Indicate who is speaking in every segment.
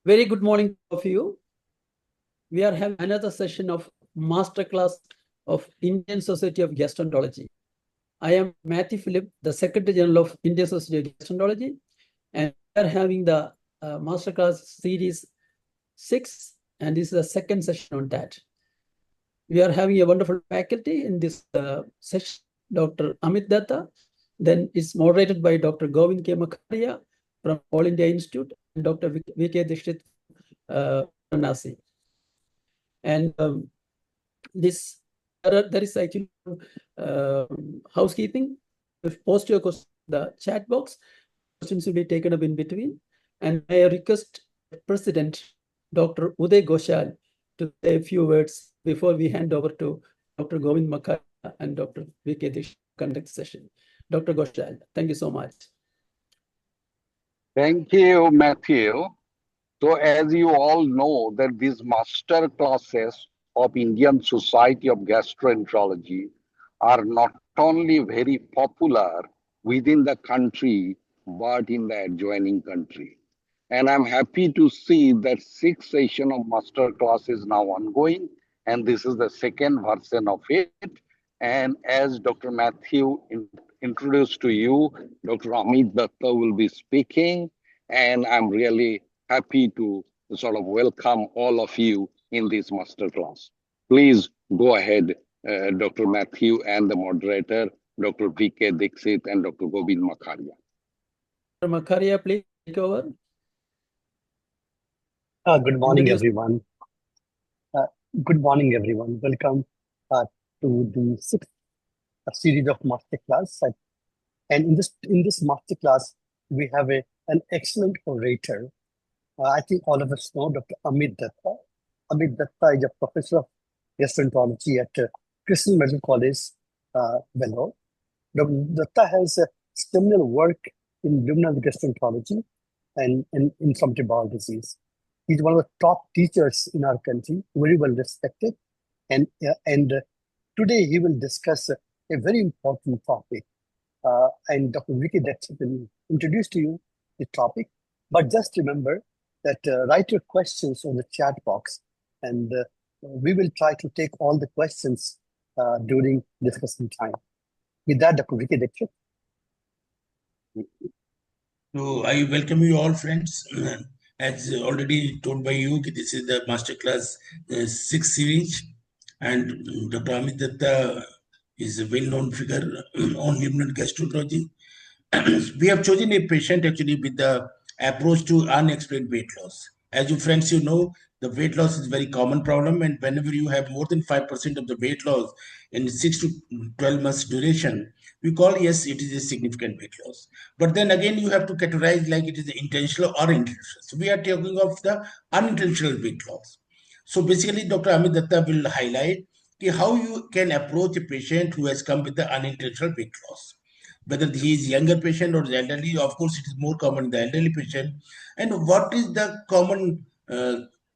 Speaker 1: Very good morning to all of you. We are having another session of Masterclass of Indian Society of Gastroenterology. I am Matthew Philip, the Secretary General of Indian Society of Gastroenterology, and we are having the Masterclass Series 6, and this is the second session on that. We are having a wonderful faculty in this session, Dr. Amit Dutta. Then it's moderated by Dr. Govind K. Makaria from All India Institute and Dr. V.K. Dixit Nasi. And this there is actually housekeeping. If post your question the chat box, questions will be taken up in between. And I request President Dr. Uday Ghoshal to say a few words before we hand over to Dr. Govind Makaria and Dr. V.K. Dixit to conduct the session. Dr. Ghoshal, thank you so much.
Speaker 2: Thank you, Matthew. So as you all know that these master classes of Indian Society of Gastroenterology are not only very popular within the country, but in the adjoining country. And I'm happy to see that 6th session of master class is now ongoing, and this is the second version of it. And as Dr. Matthew introduced to you, Dr. Amit Dutta will be speaking, and I'm really happy to sort of welcome all of you in this masterclass. Please go ahead, Dr. Matthew and the moderator, Dr. V.K. Dixit and Dr. Govind Makaria.
Speaker 1: Dr. Makaria, please take over.
Speaker 3: Good morning, everyone. Good morning, everyone. Welcome to the 6th series of masterclass. And in this masterclass, we have an excellent orator. I think all of us know Dr. Amit Dutta. Amit Dutta is a professor of gastroenterology at Christian Medical College, Vellore. Dr. Dutta has a seminal work in luminal gastroenterology and inflammatory bowel disease. He's one of the top teachers in our country, very well respected. And today he will discuss a very important topic. And Dr. V.K. Dixit will introduce to you the topic. But just remember that write your questions on the chat box, and we will try to take all the questions during discussion time. With that, Dr. V.K. Dixit.
Speaker 4: So I welcome you all, friends. As already told by you, this is the masterclass 6th series, and Dr. Amit Dutta is a well-known figure on luminal gastroenterology. We have chosen a patient actually with the approach to unexplained weight loss. As you friends, you know, the weight loss is a very common problem, and whenever you have more than 5% of the weight loss in 6 to 12 months duration, we call, yes, it is a significant weight loss. But then again, you have to categorize like it is intentional or unintentional. So we are talking of the unintentional weight loss. So basically, Dr. Amit Dutta will highlight how you can approach a patient who has come with the unintentional weight loss. Whether he is younger patient or the elderly, of course, it is more common in the elderly patient. And what is the common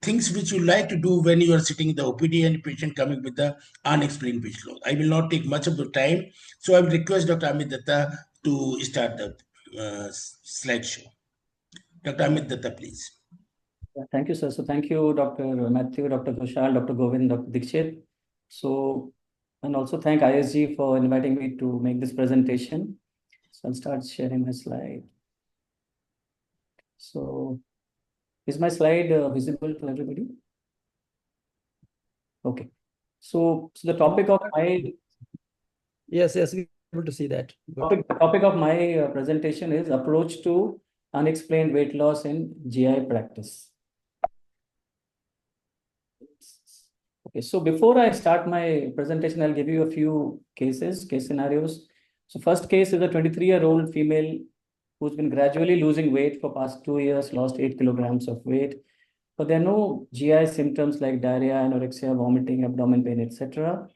Speaker 4: things which you like to do when you are sitting in the OPD and patient coming with the unexplained weight loss? I will not take much of the time. So I will request Dr. Amit Dutta to start the slideshow. Dr. Amit Dutta, please.
Speaker 5: Thank you, sir. So thank you, Dr. Matthew, Dr. Ghoshal, Dr. Govind, Dr. Dixit. So, and also thank ISG for inviting me to make this presentation. So I'll start sharing my slide. So is my slide visible to everybody? Okay. So the topic of my...
Speaker 1: Yes, we're able to see that.
Speaker 5: The topic of my presentation is approach to unexplained weight loss in GI practice. Okay, so before I start my presentation, I'll give you a few case scenarios. So first case is a 23-year-old female who's been gradually losing weight for past 2 years, lost 8 kilograms of weight. But there are no GI symptoms like diarrhea, anorexia, vomiting, abdomen pain, etc.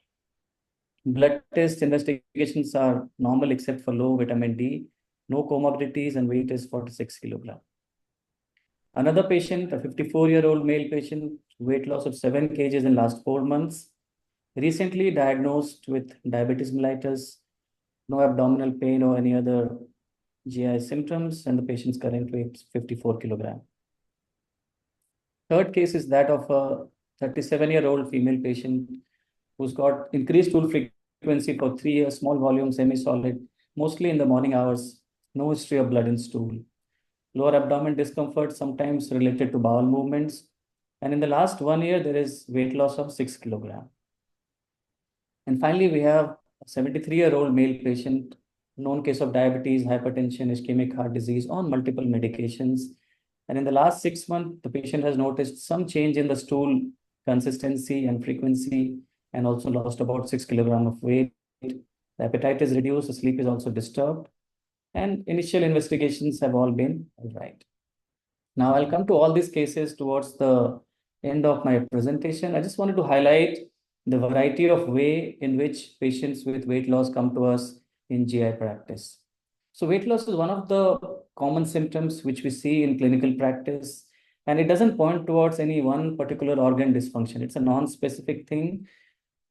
Speaker 5: Blood test investigations are normal except for low vitamin D, no comorbidities, and weight is 46 kilograms. Another patient, a 54-year-old male patient, weight loss of 7 kgs in last 4 months, recently diagnosed with diabetes mellitus, no abdominal pain or any other GI symptoms, and the patient's current weight is 54 kilograms. third case is that of a 37-year-old female patient who's got increased stool frequency for 3 years, small volume, semi-solid, mostly in the morning hours, no history of blood in stool. Lower abdomen discomfort, sometimes related to bowel movements. And in the last 1 year, there is weight loss of 6 kilograms. And finally, we have a 73-year-old male patient, known case of diabetes, hypertension, ischemic heart disease on multiple medications. And in the last 6 months, the patient has noticed some change in the stool consistency and frequency, and also lost about 6 kilograms of weight. The appetite is reduced, the sleep is also disturbed, and initial investigations have all been all right. Now I'll come to all these cases towards the end of my presentation. I just wanted to highlight the variety of way in which patients with weight loss come to us in GI practice. So weight loss is one of the common symptoms which we see in clinical practice, and it doesn't point towards any one particular organ dysfunction. It's a non-specific thing.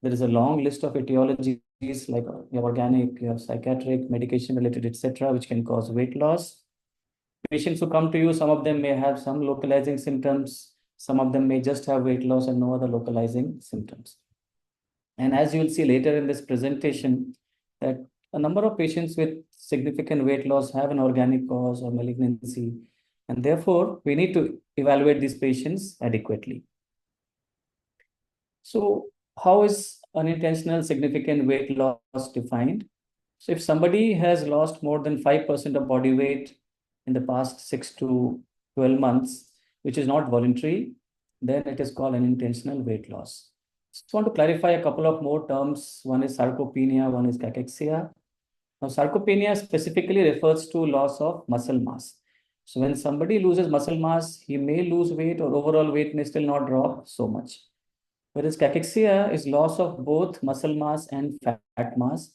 Speaker 5: There is a long list of etiologies like you have organic, you have psychiatric, medication related, etc., which can cause weight loss. Patients who come to you, some of them may have some localizing symptoms, some of them may just have weight loss and no other localizing symptoms. And as you will see later in this presentation, that a number of patients with significant weight loss have an organic cause or malignancy, and therefore we need to evaluate these patients adequately. So how is unintentional significant weight loss defined? So if somebody has lost more than 5% of body weight in the past 6 to 12 months, which is not voluntary, then it is called unintentional weight loss. Just want to clarify a couple of more terms. One is sarcopenia, one is cachexia. Now, sarcopenia specifically refers to loss of muscle mass. So when somebody loses muscle mass, he may lose weight or overall weight may still not drop so much. Whereas cachexia is loss of both muscle mass and fat mass.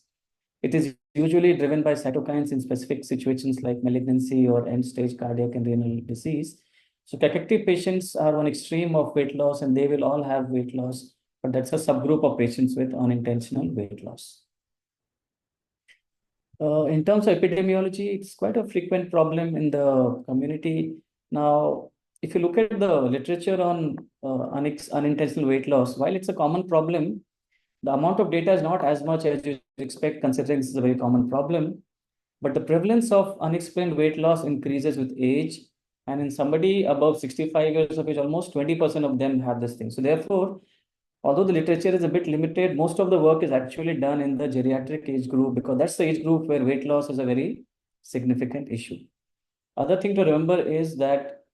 Speaker 5: It is usually driven by cytokines in specific situations like malignancy or end-stage cardiac and renal disease. So cachectic patients are one extreme of weight loss, and they will all have weight loss, but that's a subgroup of patients with unintentional weight loss. In terms of epidemiology, it's quite a frequent problem in the community. Now, if you look at the literature on unintentional weight loss, while it's a common problem, the amount of data is not as much as you expect, considering this is a very common problem. But the prevalence of unexplained weight loss increases with age. And in somebody above 65 years of age, almost 20% of them have this thing. So therefore, although the literature is a bit limited, most of the work is actually done in the geriatric age group, because that's the age group where weight loss is a very significant issue. Other thing to remember is that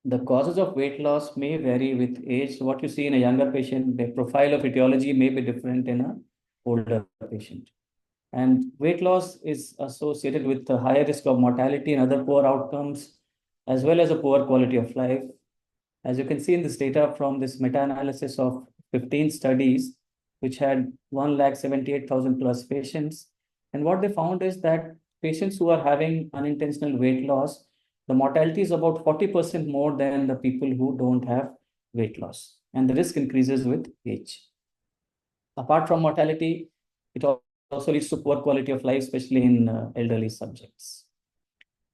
Speaker 5: the causes of weight loss may vary with age. So what you see in a younger patient, the profile of etiology may be different in an older patient. And weight loss is associated with a higher risk of mortality and other poor outcomes, as well as a poor quality of life. As you can see in this data from this meta-analysis of 15 studies, which had 178,000 plus patients. And what they found is that patients who are having unintentional weight loss, the mortality is about 40% more than the people who don't have weight loss. And the risk increases with age. Apart from mortality, it also leads to poor quality of life, especially in elderly subjects.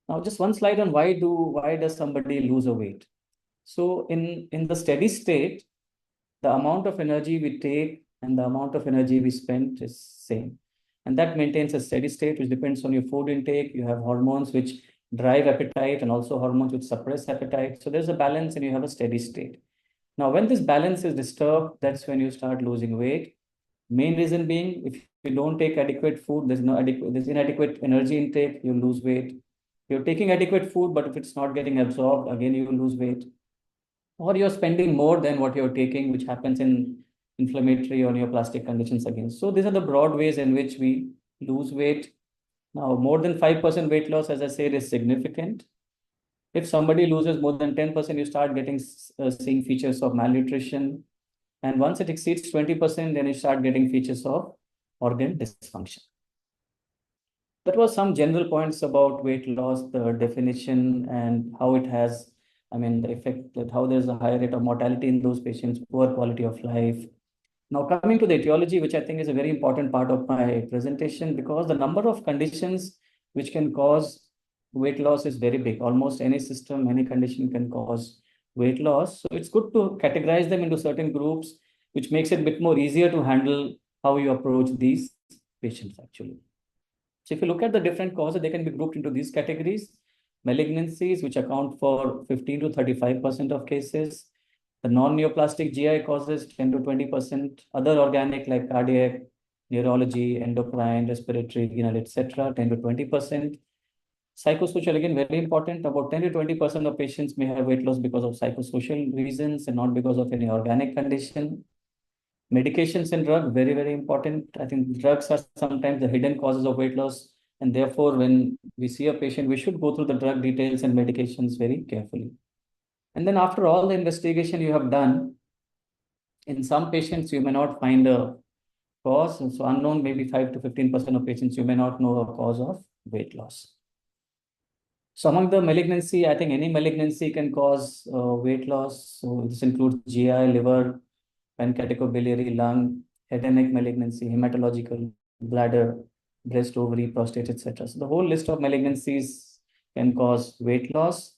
Speaker 5: Now, just one slide on why does somebody lose a weight? So in the steady state, the amount of energy we take and the amount of energy we spend is same. And that maintains a steady state, which depends on your food intake. You have hormones which drive appetite and also hormones which suppress appetite. So there's a balance and you have a steady state. Now, when this balance is disturbed, that's when you start losing weight. Main reason being, if you don't take adequate food, there's inadequate energy intake, you lose weight. You're taking adequate food, but if it's not getting absorbed, again, you will lose weight. Or you're spending more than what you're taking, which happens in inflammatory or neoplastic conditions again. So these are the broad ways in which we lose weight. Now, more than 5% weight loss, as I said, is significant. If somebody loses more than 10%, you start seeing features of malnutrition. And once it exceeds 20%, then you start getting features of organ dysfunction. That was some general points about weight loss, the definition, and how it has, the effect, that how there's a higher rate of mortality in those patients, poor quality of life. Now, coming to the etiology, which I think is a very important part of my presentation, because the number of conditions which can cause weight loss is very big. Almost any system, any condition can cause weight loss. So it's good to categorize them into certain groups, which makes it a bit more easier to handle how you approach these patients actually. So if you look at the different causes, they can be grouped into these categories. Malignancies, which account for 15 to 35% of cases. The non-neoplastic GI causes 10 to 20%. Other organic like cardiac, neurology, endocrine, respiratory, renal, etc., 10 to 20%. Psychosocial, again, very important. About 10 to 20% of patients may have weight loss because of psychosocial reasons and not because of any organic condition. Medications and drugs, very, very important. I think drugs are sometimes the hidden causes of weight loss. And therefore, when we see a patient, we should go through the drug details and medications very carefully. And then after all the investigation you have done, in some patients, you may not find a cause. So unknown, maybe 5 to 15% of patients, you may not know a cause of weight loss. So among the malignancy, I think any malignancy can cause weight loss. So this includes GI, liver, pancreaticobiliary, lung, head and neck malignancy, hematological, bladder, breast, ovary, prostate, etc. So the whole list of malignancies can cause weight loss.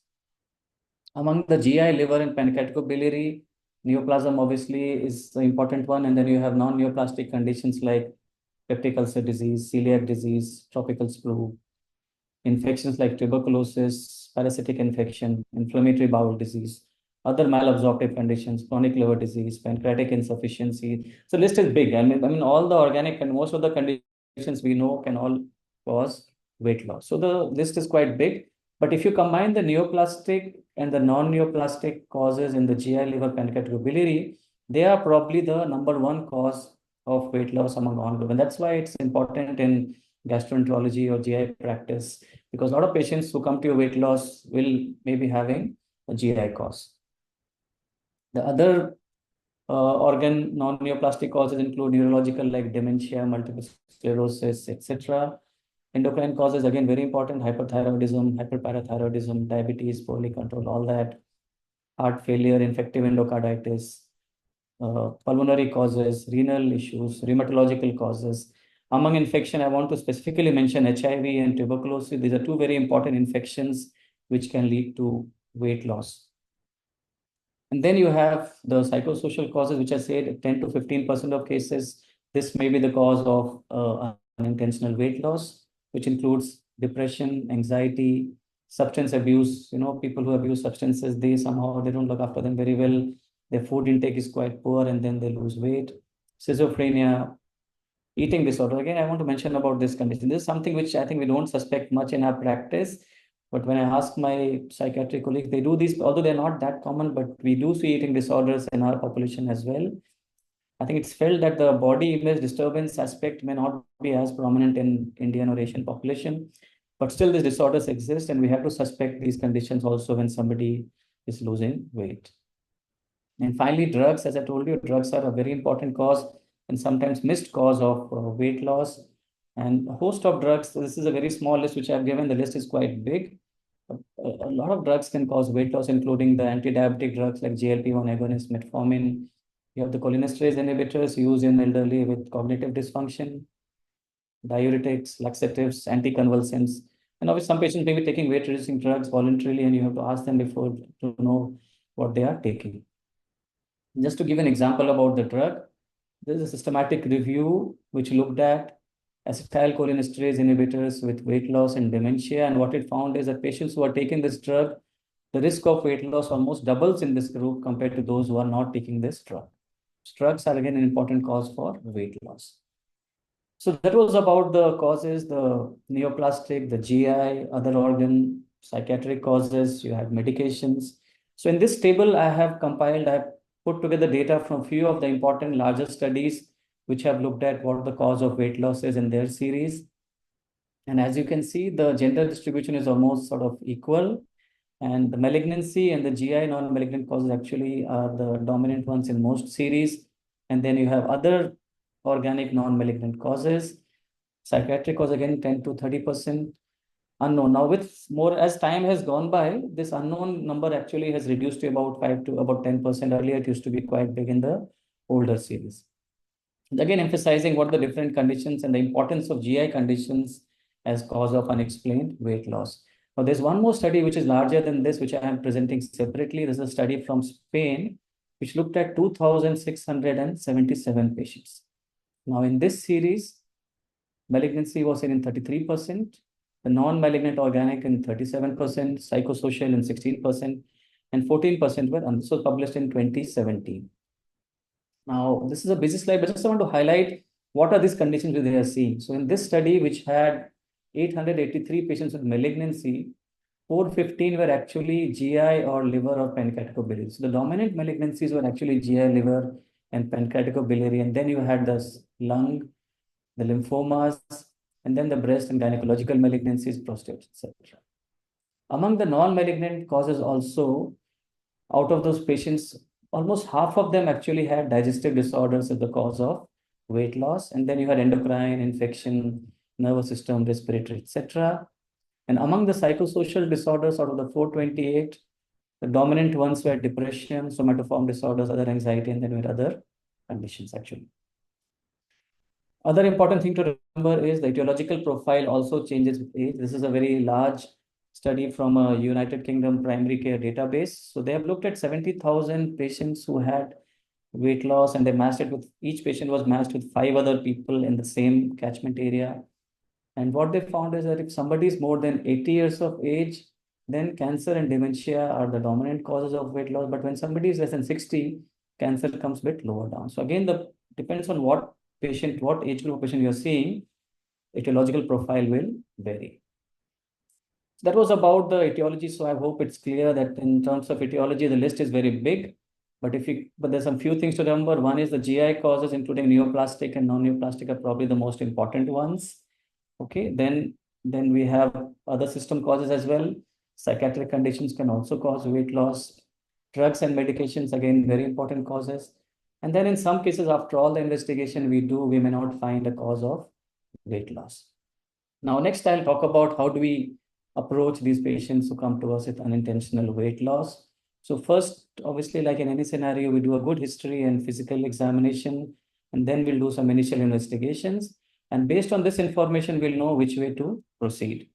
Speaker 5: Among the GI, liver, and pancreaticobiliary, neoplasm obviously is the important one. And then you have non-neoplastic conditions like peptic ulcer disease, celiac disease, tropical flu, infections like tuberculosis, parasitic infection, inflammatory bowel disease, other malabsorptive conditions, chronic liver disease, pancreatic insufficiency. So list is big. I mean, all the organic and most of the conditions we know can all cause weight loss. So the list is quite big. But if you combine the neoplastic and the non-neoplastic causes in the GI, liver, pancreaticobiliary, they are probably the number one cause of weight loss among all group. And that's why it's important in gastroenterology or GI practice, because a lot of patients who come to your weight loss will maybe having a GI cause. The other organ non-neoplastic causes include neurological like dementia, multiple sclerosis, etc. Endocrine causes, again, very important: hyperthyroidism, hyperparathyroidism, diabetes, poorly controlled, all that. Heart failure, infective endocarditis, pulmonary causes, renal issues, rheumatological causes. Among infection, I want to specifically mention HIV and tuberculosis. These are two very important infections which can lead to weight loss. And then you have the psychosocial causes, which I said 10 to 15% of cases. This may be the cause of unintentional weight loss, which includes depression, anxiety, substance abuse. You know, people who abuse substances, they don't look after them very well. Their food intake is quite poor and then they lose weight. Schizophrenia, eating disorder. Again, I want to mention about this condition. This is something which I think we don't suspect much in our practice. But when I ask my psychiatric colleagues, they do these, although they're not that common, but we do see eating disorders in our population as well. I think it's felt that the body image disturbance aspect may not be as prominent in Indian or Asian population, but still these disorders exist, and we have to suspect these conditions also when somebody is losing weight. And finally, drugs. As I told you, drugs are a very important cause and sometimes missed cause of weight loss. And a host of drugs. This is a very small list which I've given. The list is quite big. A lot of drugs can cause weight loss, including the anti-diabetic drugs like GLP-1 agonist, metformin. You have the cholinesterase inhibitors used in elderly with cognitive dysfunction, diuretics, laxatives, anticonvulsants. And obviously, some patients may be taking weight-reducing drugs voluntarily, and you have to ask them before to know what they are taking. Just to give an example about the drug, there is a systematic review which looked at acetylcholinesterase inhibitors with weight loss and dementia. And what it found is that patients who are taking this drug, the risk of weight loss almost doubles in this group compared to those who are not taking this drug. Drugs are again an important cause for weight loss. So that was about the causes, the neoplastic, the GI, other organ, psychiatric causes, you have medications. So in this table I have put together data from a few of the important larger studies which have looked at what the cause of weight loss is in their series. And as you can see, the gender distribution is almost sort of equal. And the malignancy and the GI non-malignant causes actually are the dominant ones in most series. And then you have other organic non-malignant causes. Psychiatric cause, again, 10 to 30%. Unknown. Now, with more as time has gone by, this unknown number actually has reduced to about 5 to about 10%. Earlier, it used to be quite big in the older series. And again, emphasizing what the different conditions and the importance of GI conditions as cause of unexplained weight loss. Now, there's one more study which is larger than this, which I am presenting separately. This is a study from Spain, which looked at 2,677 patients. Now, in this series, malignancy was seen in 33%, the non-malignant organic in 37%, psychosocial in 16%, and 14% were, and this was published in 2017. Now, this is a busy slide, but just I want to highlight what are these conditions we are seeing. So in this study, which had 883 patients with malignancy, 415 were actually GI or liver or pancreaticobiliary. So the dominant malignancies were actually GI, liver, and pancreaticobiliary. And then you had the lung, the lymphomas, and then the breast and gynecological malignancies, prostate, etc. Among the non-malignant causes also, out of those patients, almost half of them actually had digestive disorders as the cause of weight loss. And then you had endocrine, infection, nervous system, respiratory, etc. And among the psychosocial disorders, out of the 428, the dominant ones were depression, somatoform disorders, other anxiety, and then we had other conditions actually. Other important thing to remember is the etiological profile also changes with age. This is a very large study from a United Kingdom primary care database. So they have looked at 70,000 patients who had weight loss, and they matched it with, each patient was matched with 5 other people in the same catchment area. And what they found is that if somebody is more than 80 years of age, then cancer and dementia are the dominant causes of weight loss. But when somebody is less than 60, cancer comes a bit lower down. So again, the depends on what patient, what age group patient you're seeing, etiological profile will vary. So that was about the etiology. So I hope it's clear that in terms of etiology, the list is very big. But there's some few things to remember. One is the GI causes, including neoplastic and non-neoplastic, are probably the most important ones. Okay, then we have other system causes as well. Psychiatric conditions can also cause weight loss. Drugs and medications, again, very important causes. And then in some cases, after all the investigation we do, we may not find a cause of weight loss. Now, next I'll talk about how do we approach these patients who come to us with unintentional weight loss. So first, obviously, like in any scenario, we do a good history and physical examination, and then we'll do some initial investigations. And based on this information, we'll know which way to proceed.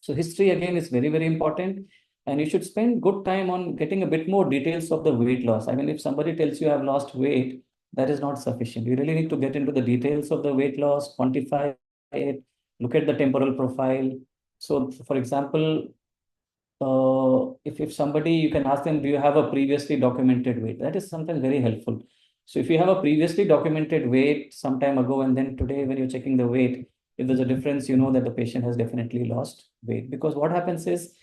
Speaker 5: So history, again, is very, very important. And you should spend good time on getting a bit more details of the weight loss. I mean, if somebody tells you I've lost weight, that is not sufficient. You really need to get into the details of the weight loss, quantify it, look at the temporal profile. So, for example, if somebody, you can ask them, do you have a previously documented weight? That is sometimes very helpful. So if you have a previously documented weight some time ago, and then today when you're checking the weight, if there's a difference, you know that the patient has definitely lost weight. Because what happens is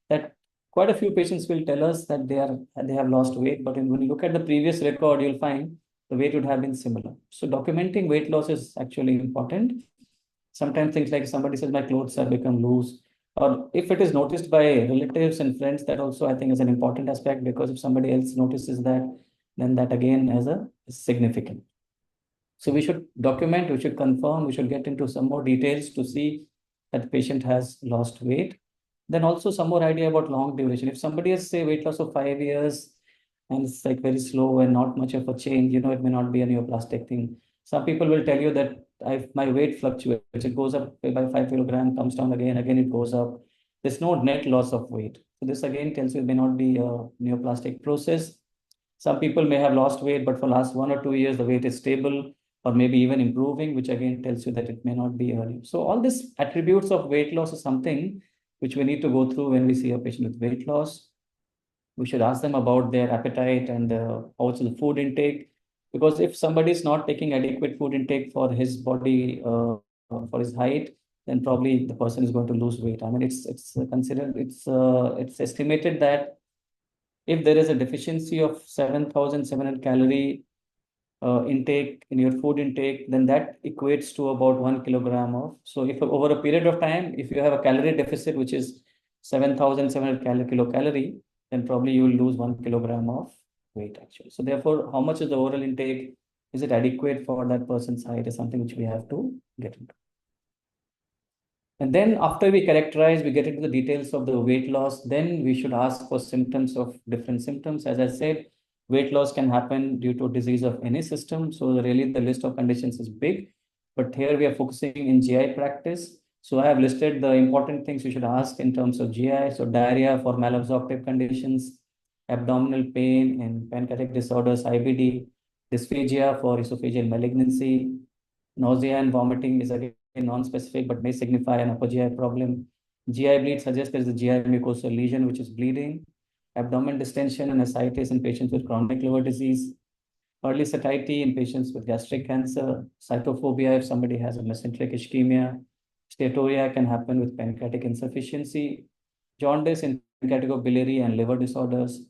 Speaker 5: that quite a few patients will tell us that they have lost weight, but when you look at the previous record, you'll find the weight would have been similar. So documenting weight loss is actually important. Sometimes things like somebody says my clothes have become loose, or if it is noticed by relatives and friends, that also I think is an important aspect, because if somebody else notices that, then that again is significant. So we should document, we should confirm, we should get into some more details to see that the patient has lost weight. Then also some more idea about long duration. If somebody has, say, weight loss of 5 years and it's like very slow and not much of a change, it may not be a neoplastic thing. Some people will tell you that my weight fluctuates. It goes up by 5 kilograms, comes down again it goes up. There's no net loss of weight. So this again tells you it may not be a neoplastic process. Some people may have lost weight, but for last 1 or 2 years, the weight is stable or maybe even improving, which again tells you that it may not be early. So all these attributes of weight loss is something which we need to go through when we see a patient with weight loss. We should ask them about their appetite and also the food intake. Because if somebody is not taking adequate food intake for his body, for his height, then probably the person is going to lose weight. I mean, it's estimated that if there is a deficiency of 7,700 calorie intake in your food intake, then that equates to about 1 kilogram of. So if over a period of time, if you have a calorie deficit, which is 7,700 kilocalorie, then probably you will lose 1 kilogram of weight actually. So therefore, how much is the oral intake? Is it adequate for that person's height is something which we have to get into. And then after we characterize, we get into the details of the weight loss, then we should ask for symptoms of different symptoms. As I said, weight loss can happen due to disease of any system. So really the list of conditions is big, but here we are focusing in GI practice. So I have listed the important things you should ask in terms of GI. So diarrhea for malabsorptive conditions, abdominal pain in pancreatic disorders, IBD, dysphagia for esophageal malignancy, nausea and vomiting is again non-specific but may signify an upper GI problem. GI bleed suggests there is a GI mucosal lesion which is bleeding. Abdomen distension and ascites in patients with chronic liver disease. Early satiety in patients with gastric cancer. Cytophobia if somebody has a mesenteric ischemia. Steatorrhea can happen with pancreatic insufficiency. Jaundice in pancreaticobiliary and liver disorders.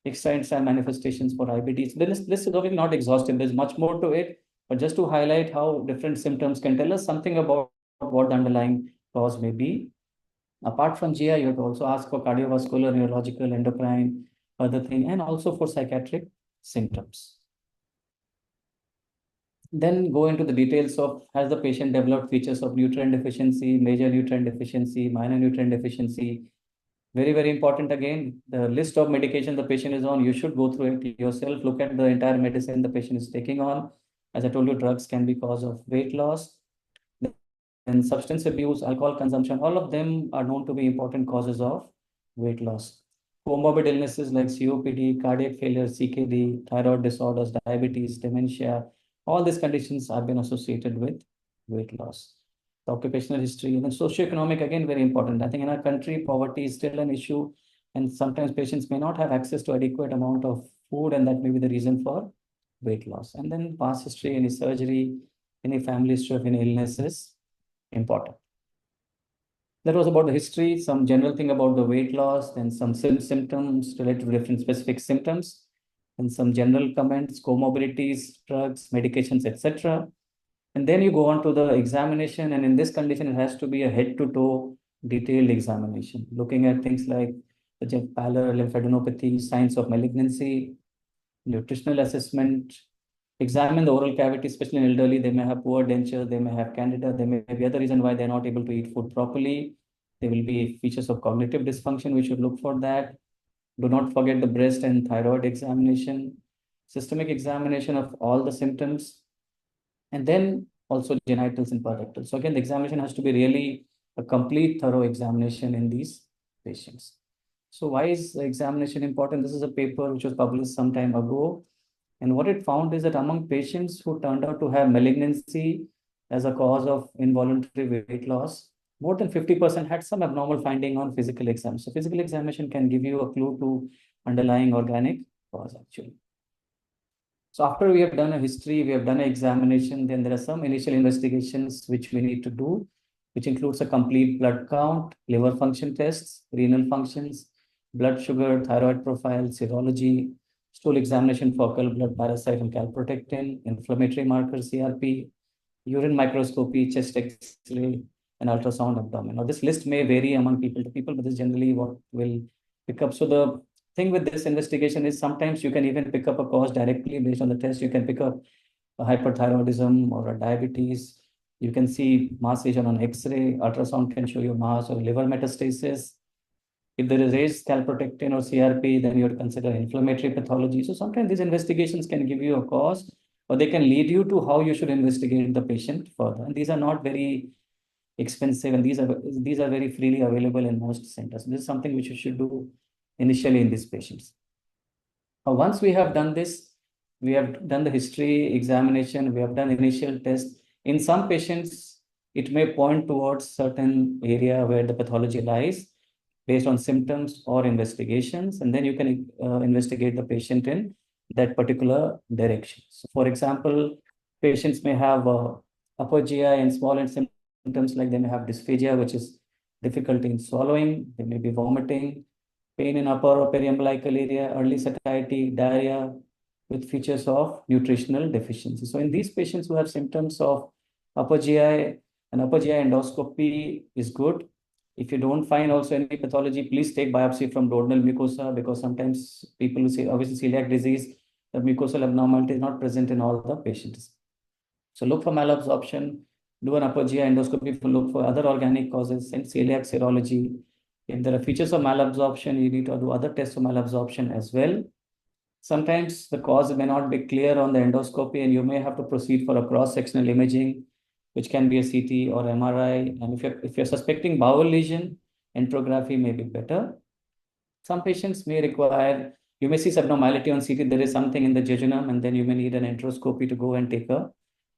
Speaker 5: Extra-intestinal manifestations for IBD. The list is obviously not exhaustive. There's much more to it, but just to highlight how different symptoms can tell us something about what the underlying cause may be. Apart from GI, you have to also ask for cardiovascular, neurological, endocrine, other thing, and also for psychiatric symptoms. Then go into the details of, has the patient developed features of nutrient deficiency, major nutrient deficiency, minor nutrient deficiency? Very, very important again, the list of medication the patient is on, you should go through it yourself, look at the entire medicine the patient is taking on. As I told you, drugs can be cause of weight loss. And substance abuse, alcohol consumption, all of them are known to be important causes of weight loss. Comorbid illnesses like COPD, cardiac failure, CKD, thyroid disorders, diabetes, dementia, all these conditions have been associated with weight loss. The occupational history and then socioeconomic, again, very important. I think in our country, poverty is still an issue, and sometimes patients may not have access to adequate amount of food, and that may be the reason for weight loss. And then past history, any surgery, any family history of any illnesses, important. That was about the history, some general thing about the weight loss, then some symptoms related to different specific symptoms, and some general comments, comorbidities, drugs, medications, etc. And then you go on to the examination, and in this condition, it has to be a head-to-toe detailed examination, looking at things like the pallor, lymphadenopathy, signs of malignancy, nutritional assessment, examine the oral cavity, especially in elderly. They may have poor denture, they may have candida, there may be other reason why they're not able to eat food properly. There will be features of cognitive dysfunction. We should look for that. Do not forget the breast and thyroid examination, systemic examination of all the symptoms, and then also genitals and rectals. So again, the examination has to be really a complete, thorough examination in these patients. So why is the examination important? This is a paper which was published some time ago. And what it found is that among patients who turned out to have malignancy as a cause of involuntary weight loss, more than 50% had some abnormal finding on physical exam. So physical examination can give you a clue to underlying organic cause actually. So after we have done a history, we have done an examination, then there are some initial investigations which we need to do, which includes a complete blood count, liver function tests, renal functions, blood sugar, thyroid profile, serology, stool examination for focal blood parasite and calprotectin, inflammatory markers, CRP, urine microscopy, chest X-ray, and ultrasound abdomen. Now, this list may vary among people to people, but this is generally what will pick up. So the thing with this investigation is sometimes you can even pick up a cause directly based on the test. You can pick up a hyperthyroidism or a diabetes. You can see mass lesion on X-ray. Ultrasound can show you mass or liver metastasis. If there is raised calprotectin or CRP, then you would consider inflammatory pathology. So sometimes these investigations can give you a cause, or they can lead you to how you should investigate the patient further. And these are not very expensive, and these are very freely available in most centers. This is something which you should do initially in these patients. Once we have done this, we have done the history examination, we have done initial tests. In some patients, it may point towards certain area where the pathology lies based on symptoms or investigations, and then you can investigate the patient in that particular direction. So for example, patients may have upper GI and small end symptoms like they may have dysphagia, which is difficulty in swallowing, they may be vomiting, pain in upper or periumbilical area, early satiety, diarrhea, with features of nutritional deficiency. So in these patients who have symptoms of upper GI, an upper GI endoscopy is good. If you don't find also any pathology, please take biopsy from duodenal mucosa, because sometimes people who say, obviously celiac disease, the mucosal abnormality is not present in all the patients. So look for malabsorption, do an upper GI endoscopy to look for other organic causes and celiac serology. If there are features of malabsorption, you need to do other tests of malabsorption as well. Sometimes the cause may not be clear on the endoscopy, and you may have to proceed for a cross-sectional imaging which can be a CT or MRI. And if you're suspecting bowel lesion, enterography may be better. Some patients may require, you may see subnormality on CT, there is something in the jejunum, and then you may need an enteroscopy to go and take a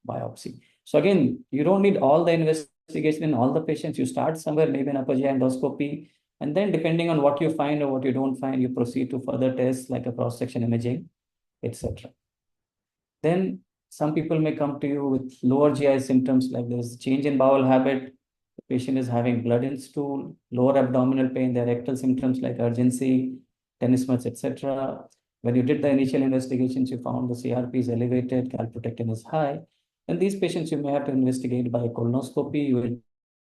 Speaker 5: biopsy. So again, you don't need all the investigation in all the patients. You start somewhere, maybe an upper GI endoscopy, and then depending on what you find or what you don't find, you proceed to further tests like a cross-section imaging, etc. Then some people may come to you with lower GI symptoms, like there's change in bowel habit, the patient is having blood in stool, lower abdominal pain, their rectal symptoms like urgency, tenesmus, etc. When you did the initial investigations, you found the CRP is elevated, calprotectin is high. And these patients you may have to investigate by colonoscopy. You will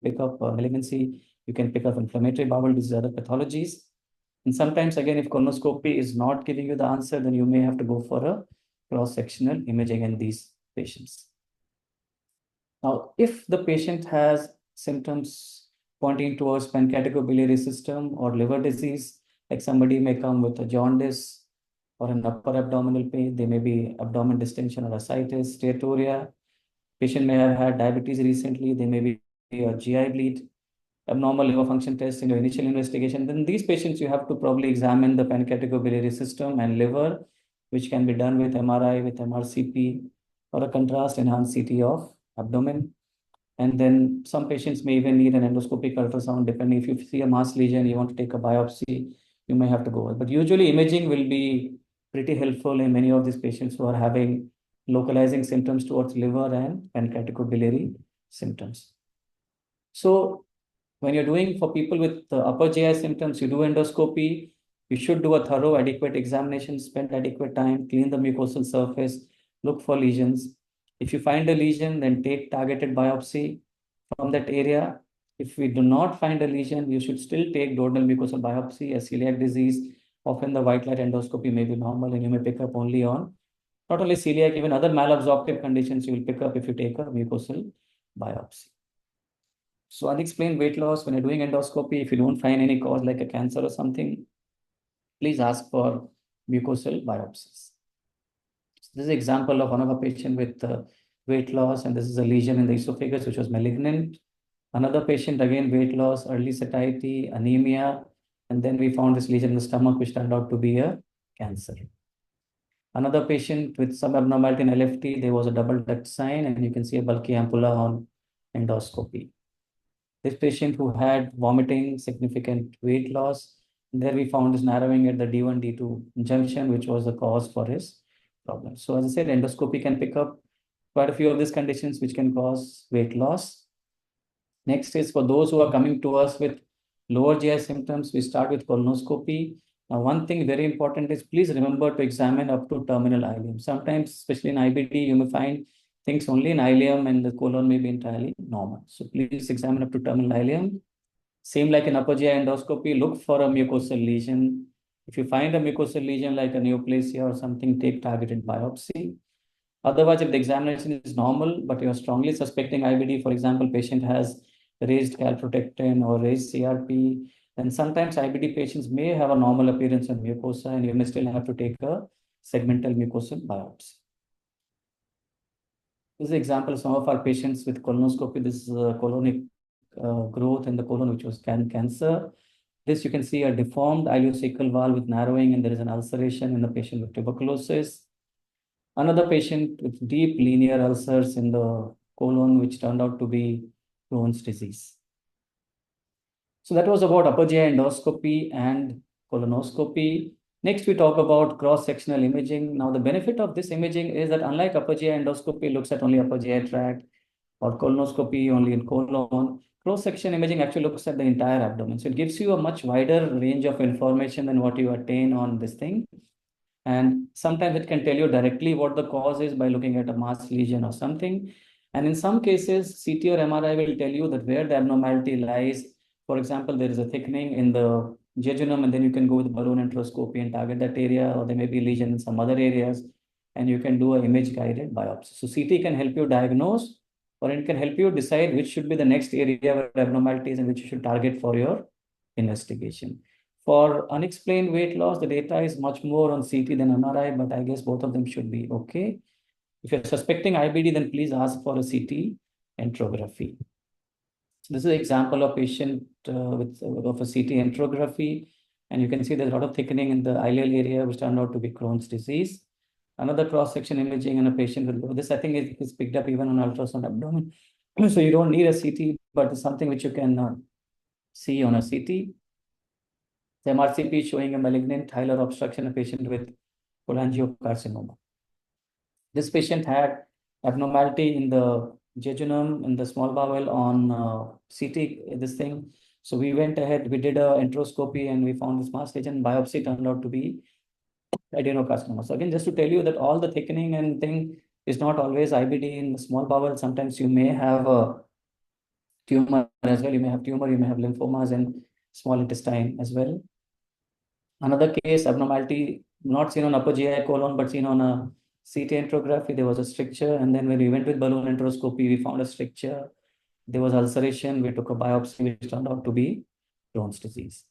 Speaker 5: pick up malignancy, you can pick up inflammatory bowel disease, other pathologies. And sometimes, again, if colonoscopy is not giving you the answer, then you may have to go for a cross-sectional imaging in these patients. Now, if the patient has symptoms pointing towards pancreaticobiliary system or liver disease, like somebody may come with a jaundice or an upper abdominal pain, there may be abdomen distension or ascites, steatorrhea. Patient may have had diabetes recently, there may be a GI bleed, abnormal liver function test in your initial investigation. Then these patients, you have to probably examine the pancreaticobiliary system and liver, which can be done with MRI, with MRCP, or a contrast-enhanced CT of abdomen. And then some patients may even need an endoscopic ultrasound, depending if you see a mass lesion, you want to take a biopsy, you may have to go. But usually imaging will be pretty helpful in many of these patients who are having localizing symptoms towards liver and pancreaticobiliary symptoms. So when you're doing for people with upper GI symptoms, you do endoscopy, you should do a thorough, adequate examination, spend adequate time, clean the mucosal surface, look for lesions. If you find a lesion, then take targeted biopsy from that area. If we do not find a lesion, you should still take duodenal mucosal biopsy. As celiac disease, often the white light endoscopy may be normal, and you may pick up only on not only celiac, even other malabsorptive conditions you will pick up if you take a mucosal biopsy. So unexplained weight loss, when you're doing endoscopy, if you don't find any cause like a cancer or something, please ask for mucosal biopsies. So this is an example of one of a patient with weight loss, and this is a lesion in the esophagus, which was malignant. Another patient, again, weight loss, early satiety, anemia, and then we found this lesion in the stomach, which turned out to be a cancer. Another patient with some abnormality in LFT, there was a double duct sign, and you can see a bulky ampulla on endoscopy. This patient who had vomiting, significant weight loss, there we found this narrowing at the D1, D2 junction, which was the cause for his problem. So as I said, endoscopy can pick up quite a few of these conditions which can cause weight loss. Next is for those who are coming to us with lower GI symptoms, we start with colonoscopy. Now, one thing very important is please remember to examine up to terminal ileum. Sometimes, especially in IBD, you may find things only in ileum and the colon may be entirely normal. So please examine up to terminal ileum. Same like in upper GI endoscopy, look for a mucosal lesion. If you find a mucosal lesion like a neoplasia or something, take targeted biopsy. Otherwise, if the examination is normal, but you're strongly suspecting IBD, for example, patient has raised calprotectin or raised CRP, then sometimes IBD patients may have a normal appearance on mucosa, and you may still have to take a segmental mucosal biopsy. This is an example of some of our patients with colonoscopy. This is a colonic growth in the colon, which was cancer. This you can see a deformed ileocecal valve with narrowing, and there is an ulceration in the patient with tuberculosis. Another patient with deep linear ulcers in the colon, which turned out to be Crohn's disease. So that was about upper GI endoscopy and colonoscopy. Next, we talk about cross-sectional imaging. Now, the benefit of this imaging is that unlike upper GI endoscopy looks at only upper GI tract, or colonoscopy only in colon, cross-section imaging actually looks at the entire abdomen. So it gives you a much wider range of information than what you attain on this thing. And sometimes it can tell you directly what the cause is by looking at a mass lesion or something. And in some cases, CT or MRI will tell you that where the abnormality lies. For example, there is a thickening in the jejunum, and then you can go with balloon enteroscopy and target that area, or there may be lesion in some other areas, and you can do an image-guided biopsy. So CT can help you diagnose, or it can help you decide which should be the next area where abnormality is and which you should target for your investigation. For unexplained weight loss, the data is much more on CT than MRI, but I guess both of them should be okay. If you're suspecting IBD, then please ask for a CT. enterography. So this is an example of patient of a CT enterography, and you can see there's a lot of thickening in the ileal area, which turned out to be Crohn's disease. Another cross-section imaging in a patient with this, I think, is picked up even on ultrasound abdomen. So you don't need a CT, but it's something which you can see on a CT. The MRCP showing a malignant hilar obstruction, a patient with cholangiocarcinoma. This patient had abnormality in the jejunum, in the small bowel on CT, this thing. So we went ahead, we did a enteroscopy and we found this mass lesion. Biopsy turned out to be adenocarcinoma. So again, just to tell you that all the thickening and thing is not always IBD in the small bowel. Sometimes you may have a tumor as well. You may have tumor, you may have lymphomas in small intestine as well. Another case, abnormality not seen on upper GI colon, but seen on a CT enterography. There was a stricture, and then when we went with balloon enteroscopy, we found a stricture. There was ulceration. We took a biopsy, which turned out to be Crohn's disease.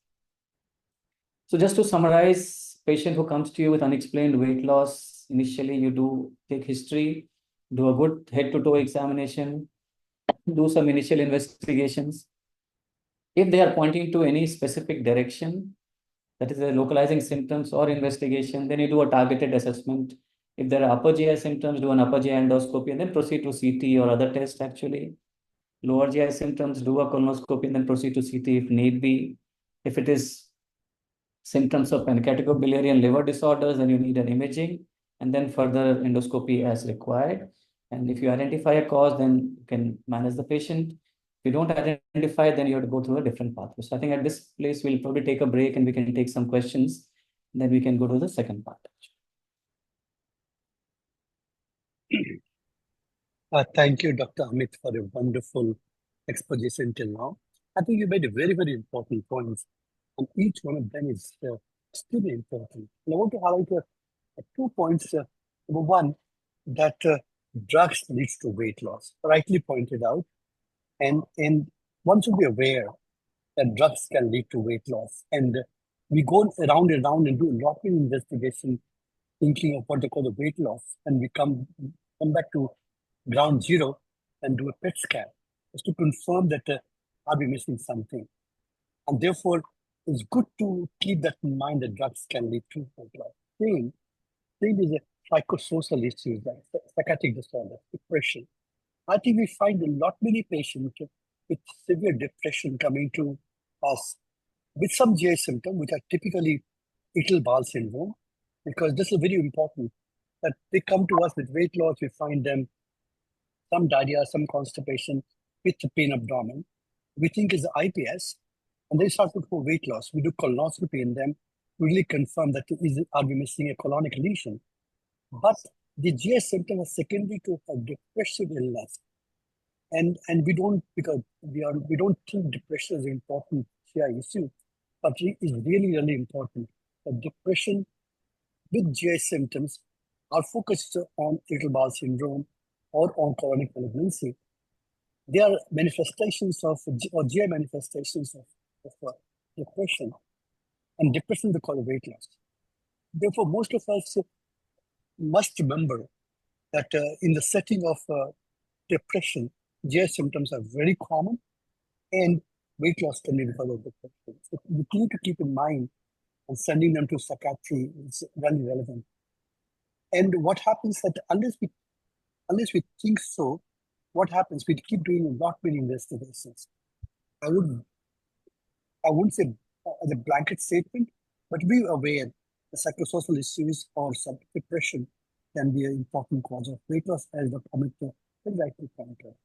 Speaker 5: So just to summarize, patient who comes to you with unexplained weight loss, initially you do take history, do a good head-to-toe examination, do some initial investigations. If they are pointing to any specific direction, that is, localizing symptoms or investigation, then you do a targeted assessment. If there are upper GI symptoms, do an upper GI endoscopy and then proceed to CT or other tests actually. Lower GI symptoms, do a colonoscopy and then proceed to CT if need be. If it is symptoms of pancreaticobiliary and liver disorders, then you need an imaging and then further endoscopy as required. And if you identify a cause, then you can manage the patient. If you don't identify, then you have to go through a different pathway. So I think at this place, we'll probably take a break and we can take some questions. Then we can go to the second part.
Speaker 3: Thank you, Dr. Amit, for a wonderful exposition till now. I think you made a very, very important points, and each one of them is extremely important. And I want to highlight 2 points. Number one, that drugs leads to weight loss, rightly pointed out, and one should be aware that drugs can lead to weight loss. And we go around and around and do a lot of investigation, thinking of what they call the weight loss, and we come back to ground zero and do a PET scan just to confirm that are we missing something. And therefore, it's good to keep that in mind that drugs can lead to weight loss. Same is a psychosocial issues like psychiatric disorder, depression. I think we find many patients with severe depression coming to us with some GI symptoms, which are typically irritable bowel syndrome, because this is very important that they come to us with weight loss. We find them some diarrhea, some constipation with the pain abdomen. We think is IBS, and they start to for weight loss. We do colonoscopy in them, we really confirm that are we missing a colonic lesion. But the GI symptom is secondary to a depressive illness. And we don't, because we don't think depression is an important GI issue, but it is really, really important. Depression with GI symptoms are focused on irritable bowel syndrome or on colonic malignancy. They are manifestations of, or GI manifestations of depression. And depression is called weight loss. Therefore, most of us must remember that in the setting of depression, GI symptoms are very common and weight loss can be because of depression. So we need to keep in mind, and sending them to psychiatry is very relevant. And what happens that unless we think so, what happens? We keep doing a lot many investigations. I wouldn't say as a blanket statement, but be aware the psychosocial issues or some depression can be an important cause of weight loss, as Dr. Amit very rightly pointed out.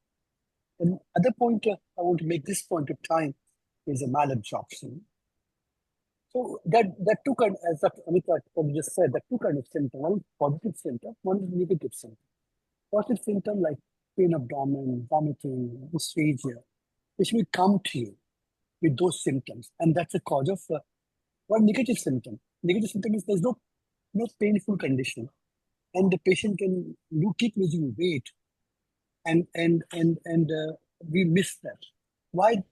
Speaker 3: And other point I want to make this point of time is a malabsorption. So that two kind, as Dr. Amit just said, that two kind of symptom. One is positive symptom, one is negative symptom. Positive symptom like pain abdomen, vomiting, dysphagia, which will come to you with those symptoms, and that's a cause of one negative symptom. Negative symptom is there's no painful condition, and the patient can keep losing weight, and we miss that. Why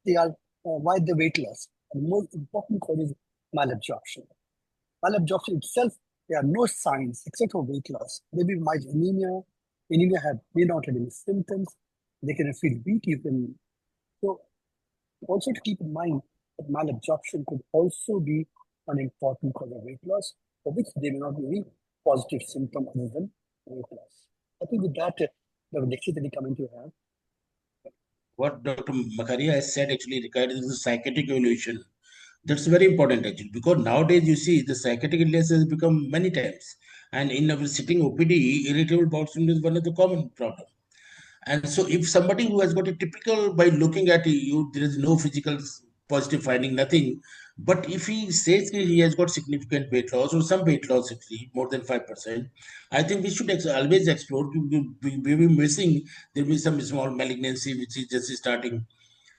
Speaker 3: the weight loss? And the most important cause is malabsorption. Malabsorption itself, there are no signs except for weight loss. Maybe mild anemia may not have any symptoms, they can feel weak even. So also to keep in mind that malabsorption could also be an important cause of weight loss, for which there may not be any positive symptom other than weight loss. I think with that, Dr. Dixit, any comment you have?
Speaker 4: What Dr. Makaria has said actually regarding the psychiatric evaluation, that's very important actually, because nowadays you see the psychiatric illness has become many times. And in our sitting OPD, irritable bowel syndrome is one of the common problems. And so, if somebody who has got a typical, by looking at you, there is no physical positive finding, nothing. But if he says that he has got significant weight loss or some weight loss, actually, more than 5%, I think we should always explore. We be missing, there will be some small malignancy which is just starting.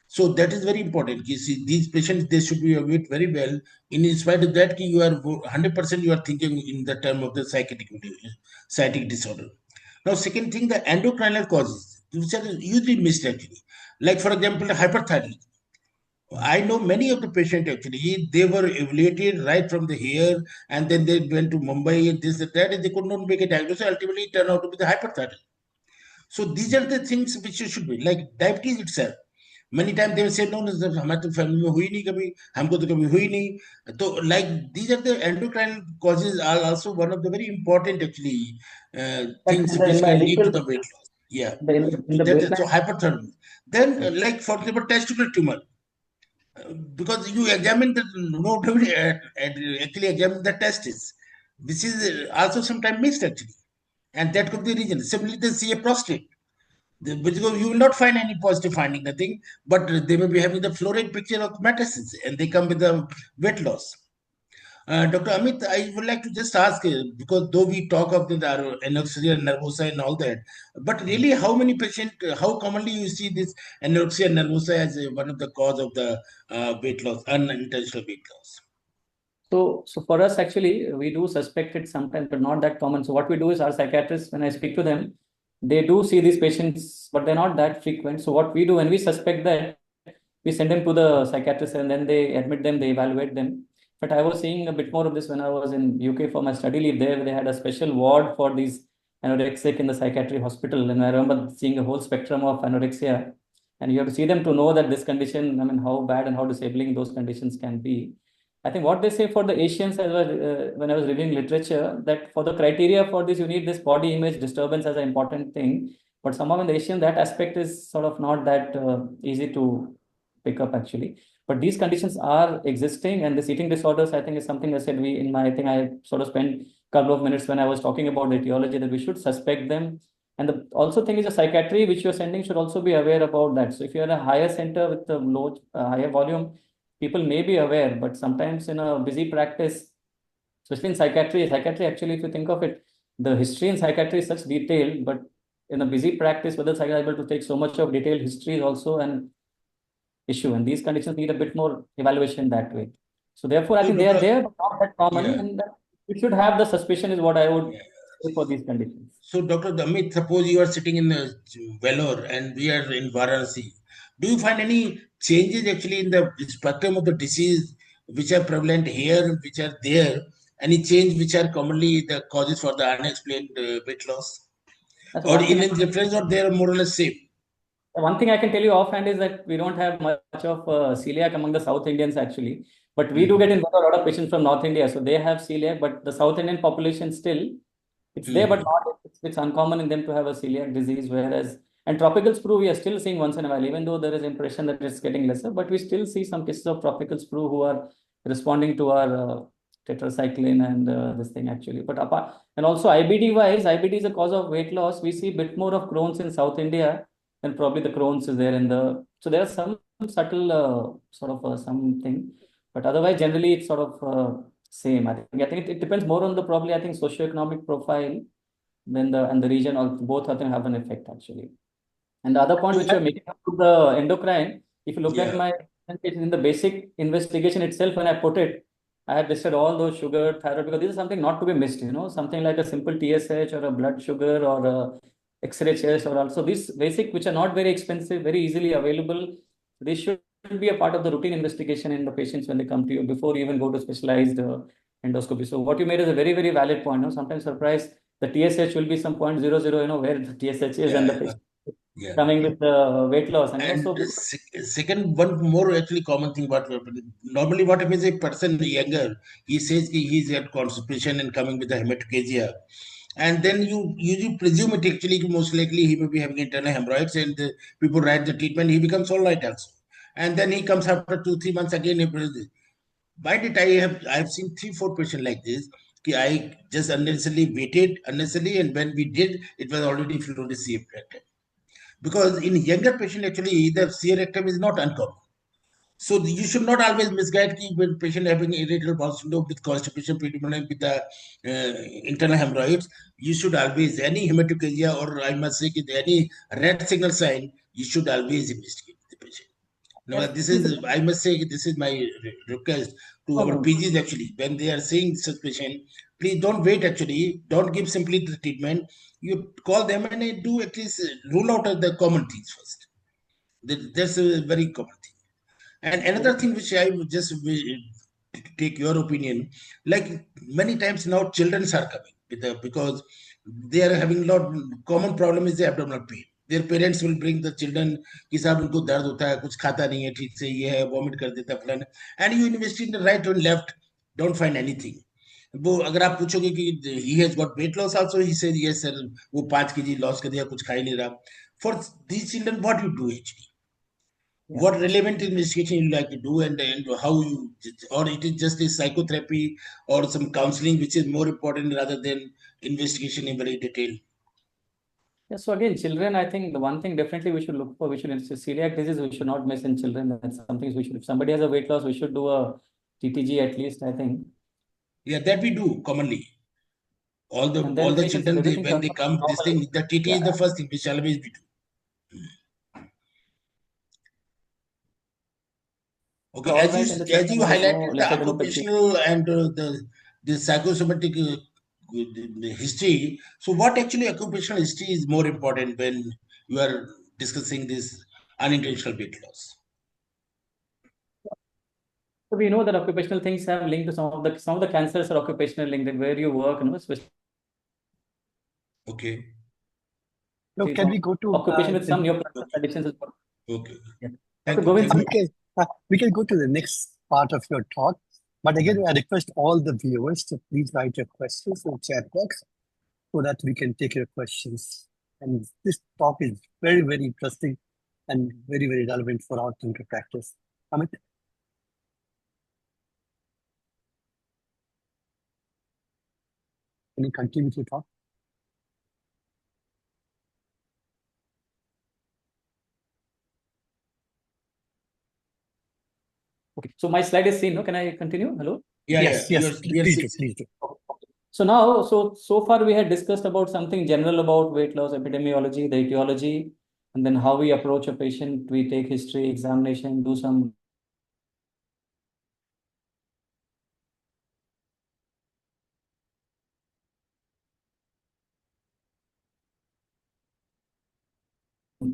Speaker 4: So that is very important. You see, these patients, they should be evaluated very well. In spite of that, you are 100% you are thinking in the term of the psychiatric disorder. Now, second thing, the endocrinal causes, which are usually missed actually. Like, for example, hyperthyroidism. I know many of the patients actually, they were evaluated right from the hair, and then they went to Mumbai and this and that, and they could not make a diagnosis. Ultimately, it turned out to be the hyperthyroidism. So these are the things which you should be, like diabetes itself. Many times they will say, no, हमारे तो family में हुई नहीं कभी, हमको तो कभी हुई नहीं. So like these are the endocrine causes are also one of the very important actually things
Speaker 5: in
Speaker 4: which
Speaker 5: the
Speaker 4: can lead to
Speaker 5: initial,
Speaker 4: the weight loss. Yeah.
Speaker 5: in
Speaker 4: So
Speaker 5: the
Speaker 4: that is so
Speaker 5: baseline,
Speaker 4: hyperthermia. Then like for example testicular tumor, because you examine the nobody actually examine the testis, which is also sometimes missed actually, and that could be reason. Similarly, they see a prostate. Because you will not find any positive finding, nothing, but they may be having the florid picture of metastasis and they come with the weight loss. Dr. Amit, I would like to just ask, because though we talk of the anorexia nervosa and all that, but really how many patients, how commonly you see this anorexia nervosa as one of the cause of the weight loss, unintentional weight loss?
Speaker 5: so for us, actually, we do suspect it sometimes, but not that common. So what we do is our psychiatrists, when I speak to them, they do see these patients, but they're not that frequent. So what we do when we suspect that, we send them to the psychiatrist and then they admit them, they evaluate them. But I was seeing a bit more of this when I was in UK for my study leave there. They had a special ward for these anorexic in the psychiatry hospital. And I remember seeing a whole spectrum of anorexia. And you have to see them to know that this condition, I mean, how bad and how disabling those conditions can be. I think what they say for the Asians, as well, when I was reviewing literature, that for the criteria for this, you need this body image disturbance as an important thing. But somehow in the Asian, that aspect is sort of not that easy to pick up actually. But these conditions are existing, and this eating disorders, I think, is something I said I think I sort of spent a couple of minutes when I was talking about the etiology that we should suspect them. And the also thing is the psychiatry which you're sending should also be aware about that. So if you're in a higher center with a higher volume, people may be aware, but sometimes in a busy practice, especially in psychiatry actually, if you think of it, the history in psychiatry is such detailed, but in a busy practice, whether psychiatry is able to take so much of detailed history is also an issue, and these conditions need a bit more evaluation that way. So therefore, I
Speaker 4: So
Speaker 5: think they are
Speaker 4: Dr.
Speaker 5: there, but not that common,
Speaker 4: Yeah.
Speaker 5: and we should have the suspicion is what I would say for these conditions.
Speaker 4: So, Dr. Amit, suppose you are sitting in Vellore and we are in Varanasi. Do you find any changes actually in the spectrum of the disease which are prevalent here, which are there? Any change which are commonly the causes for the unexplained weight loss?
Speaker 5: That's
Speaker 4: Or
Speaker 5: one thing.
Speaker 4: in difference, or they are more or less same?
Speaker 5: One thing I can tell you offhand is that we don't have much of celiac among the South Indians actually, but we do get involved a lot of patients from North India, so they have celiac, but the South Indian population still, it's there, but not, it's uncommon in them to have a celiac disease, whereas, and tropical sprue we are still seeing once in a while, even though there is impression that it's getting lesser, but we still see some cases of tropical sprue who are responding to our tetracycline and this thing actually. But apart, and also IBD wise, IBD is a cause of weight loss. We see a bit more of Crohn's in South India, and probably the Crohn's is there in the, so there are some subtle sort of something, but otherwise generally it's sort of same. I think it depends more on the probably I think socioeconomic profile than the region, or both I think have an effect actually. And the other point which you're making up to the endocrine, if you look at my presentation in the basic investigation itself, when I put it, I had listed all those sugar, thyroid, because this is something not to be missed, something like a simple TSH or a blood sugar or a X-ray chest, or also these basic, which are not very expensive, very easily available. They should be a part of the routine investigation in the patients when they come to you before you even go to specialized endoscopy. So what you made is a very, very valid point. Sometimes surprised the TSH will be some 0.00, where the TSH is, and the patient
Speaker 4: Yeah.
Speaker 5: coming with the weight loss. And
Speaker 4: And
Speaker 5: also,
Speaker 4: second, one more actually common thing what normally what happens, a person younger, he says he's got constipation and coming with a hematochezia, and then you presume it actually most likely he may be having internal hemorrhoids, and people write the treatment, he becomes all right also, and then he comes after 2-3 months again. Why did I have seen 3-4 patients like this? I just unnecessarily waited unnecessarily, and when we did, it was already fluid CF rectum. Because in younger patient actually the CF rectum is not uncommon. So you should not always misguide when patient having irritable bowel syndrome with constipation predominant with the internal hemorrhoids. You should always, any hematochezia or I must say any red signal sign, you should always investigate the patient. Now,
Speaker 5: yes,
Speaker 4: this is, I must say, this is my request to our PGs actually. When they are saying suspicion, please don't wait actually. Don't give simply the treatment. You call them and do at least rule out the common things first. That's a very common thing. And another thing which I would just take your opinion, like many times now children are coming because they are having a lot common problem is the abdominal pain. Their parents will bring the children कि साहब उनको दर्द होता है, कुछ खाता नहीं है ठीक से, ये है वॉमिट कर देता है फलाना, and you investigate the right and left, don't find anything. वो अगर आप पूछोगे कि he has got weight loss also, he says yes sir, वो 5 kg लॉस कर दिया, कुछ खा ही नहीं रहा. For these children, what you do actually? What relevant investigation you like to do, and how you, or it is just a psychotherapy or some counseling which is more important rather than investigation in very detail.
Speaker 5: yeah, so again, children, I think the one thing definitely we should look for, celiac disease, we should not miss in children. That's something we should, if somebody has a weight loss, we should do a TTG at least, I think.
Speaker 4: Yeah, that we do commonly. All the
Speaker 5: patients,
Speaker 4: children,
Speaker 5: everything
Speaker 4: when they
Speaker 5: comes
Speaker 4: come, this thing, the TT is the first thing which always we do. Okay,
Speaker 5: all right, and the
Speaker 4: as you
Speaker 5: children, there's no,
Speaker 4: highlighted the
Speaker 5: let's say the no
Speaker 4: occupational and the psychosomatic the history. So, what actually occupational history is more important when you are discussing this unintentional weight loss?
Speaker 5: So we know that occupational things have linked to some of the cancers are occupational linked, that where you work, especially.
Speaker 4: Okay.
Speaker 3: So can we go to
Speaker 5: occupation with some neoplastic addictions as well.
Speaker 4: Okay.
Speaker 5: Yeah.
Speaker 4: Thank
Speaker 5: Go
Speaker 4: you.
Speaker 5: in.
Speaker 3: Okay, we can go to the next part of your talk. But again, I request all the viewers to please write your questions in the chat box so that we can take your questions. And this talk is very, very interesting and very, very relevant for our clinical practice. Amit? Can you continue with your talk?
Speaker 5: Okay, so my slide is seen. No, can I continue? Hello.
Speaker 3: Yes. Please do.
Speaker 5: So now, so far we had discussed about something general about weight loss epidemiology, the etiology, and then how we approach a patient. We take history, examination, do some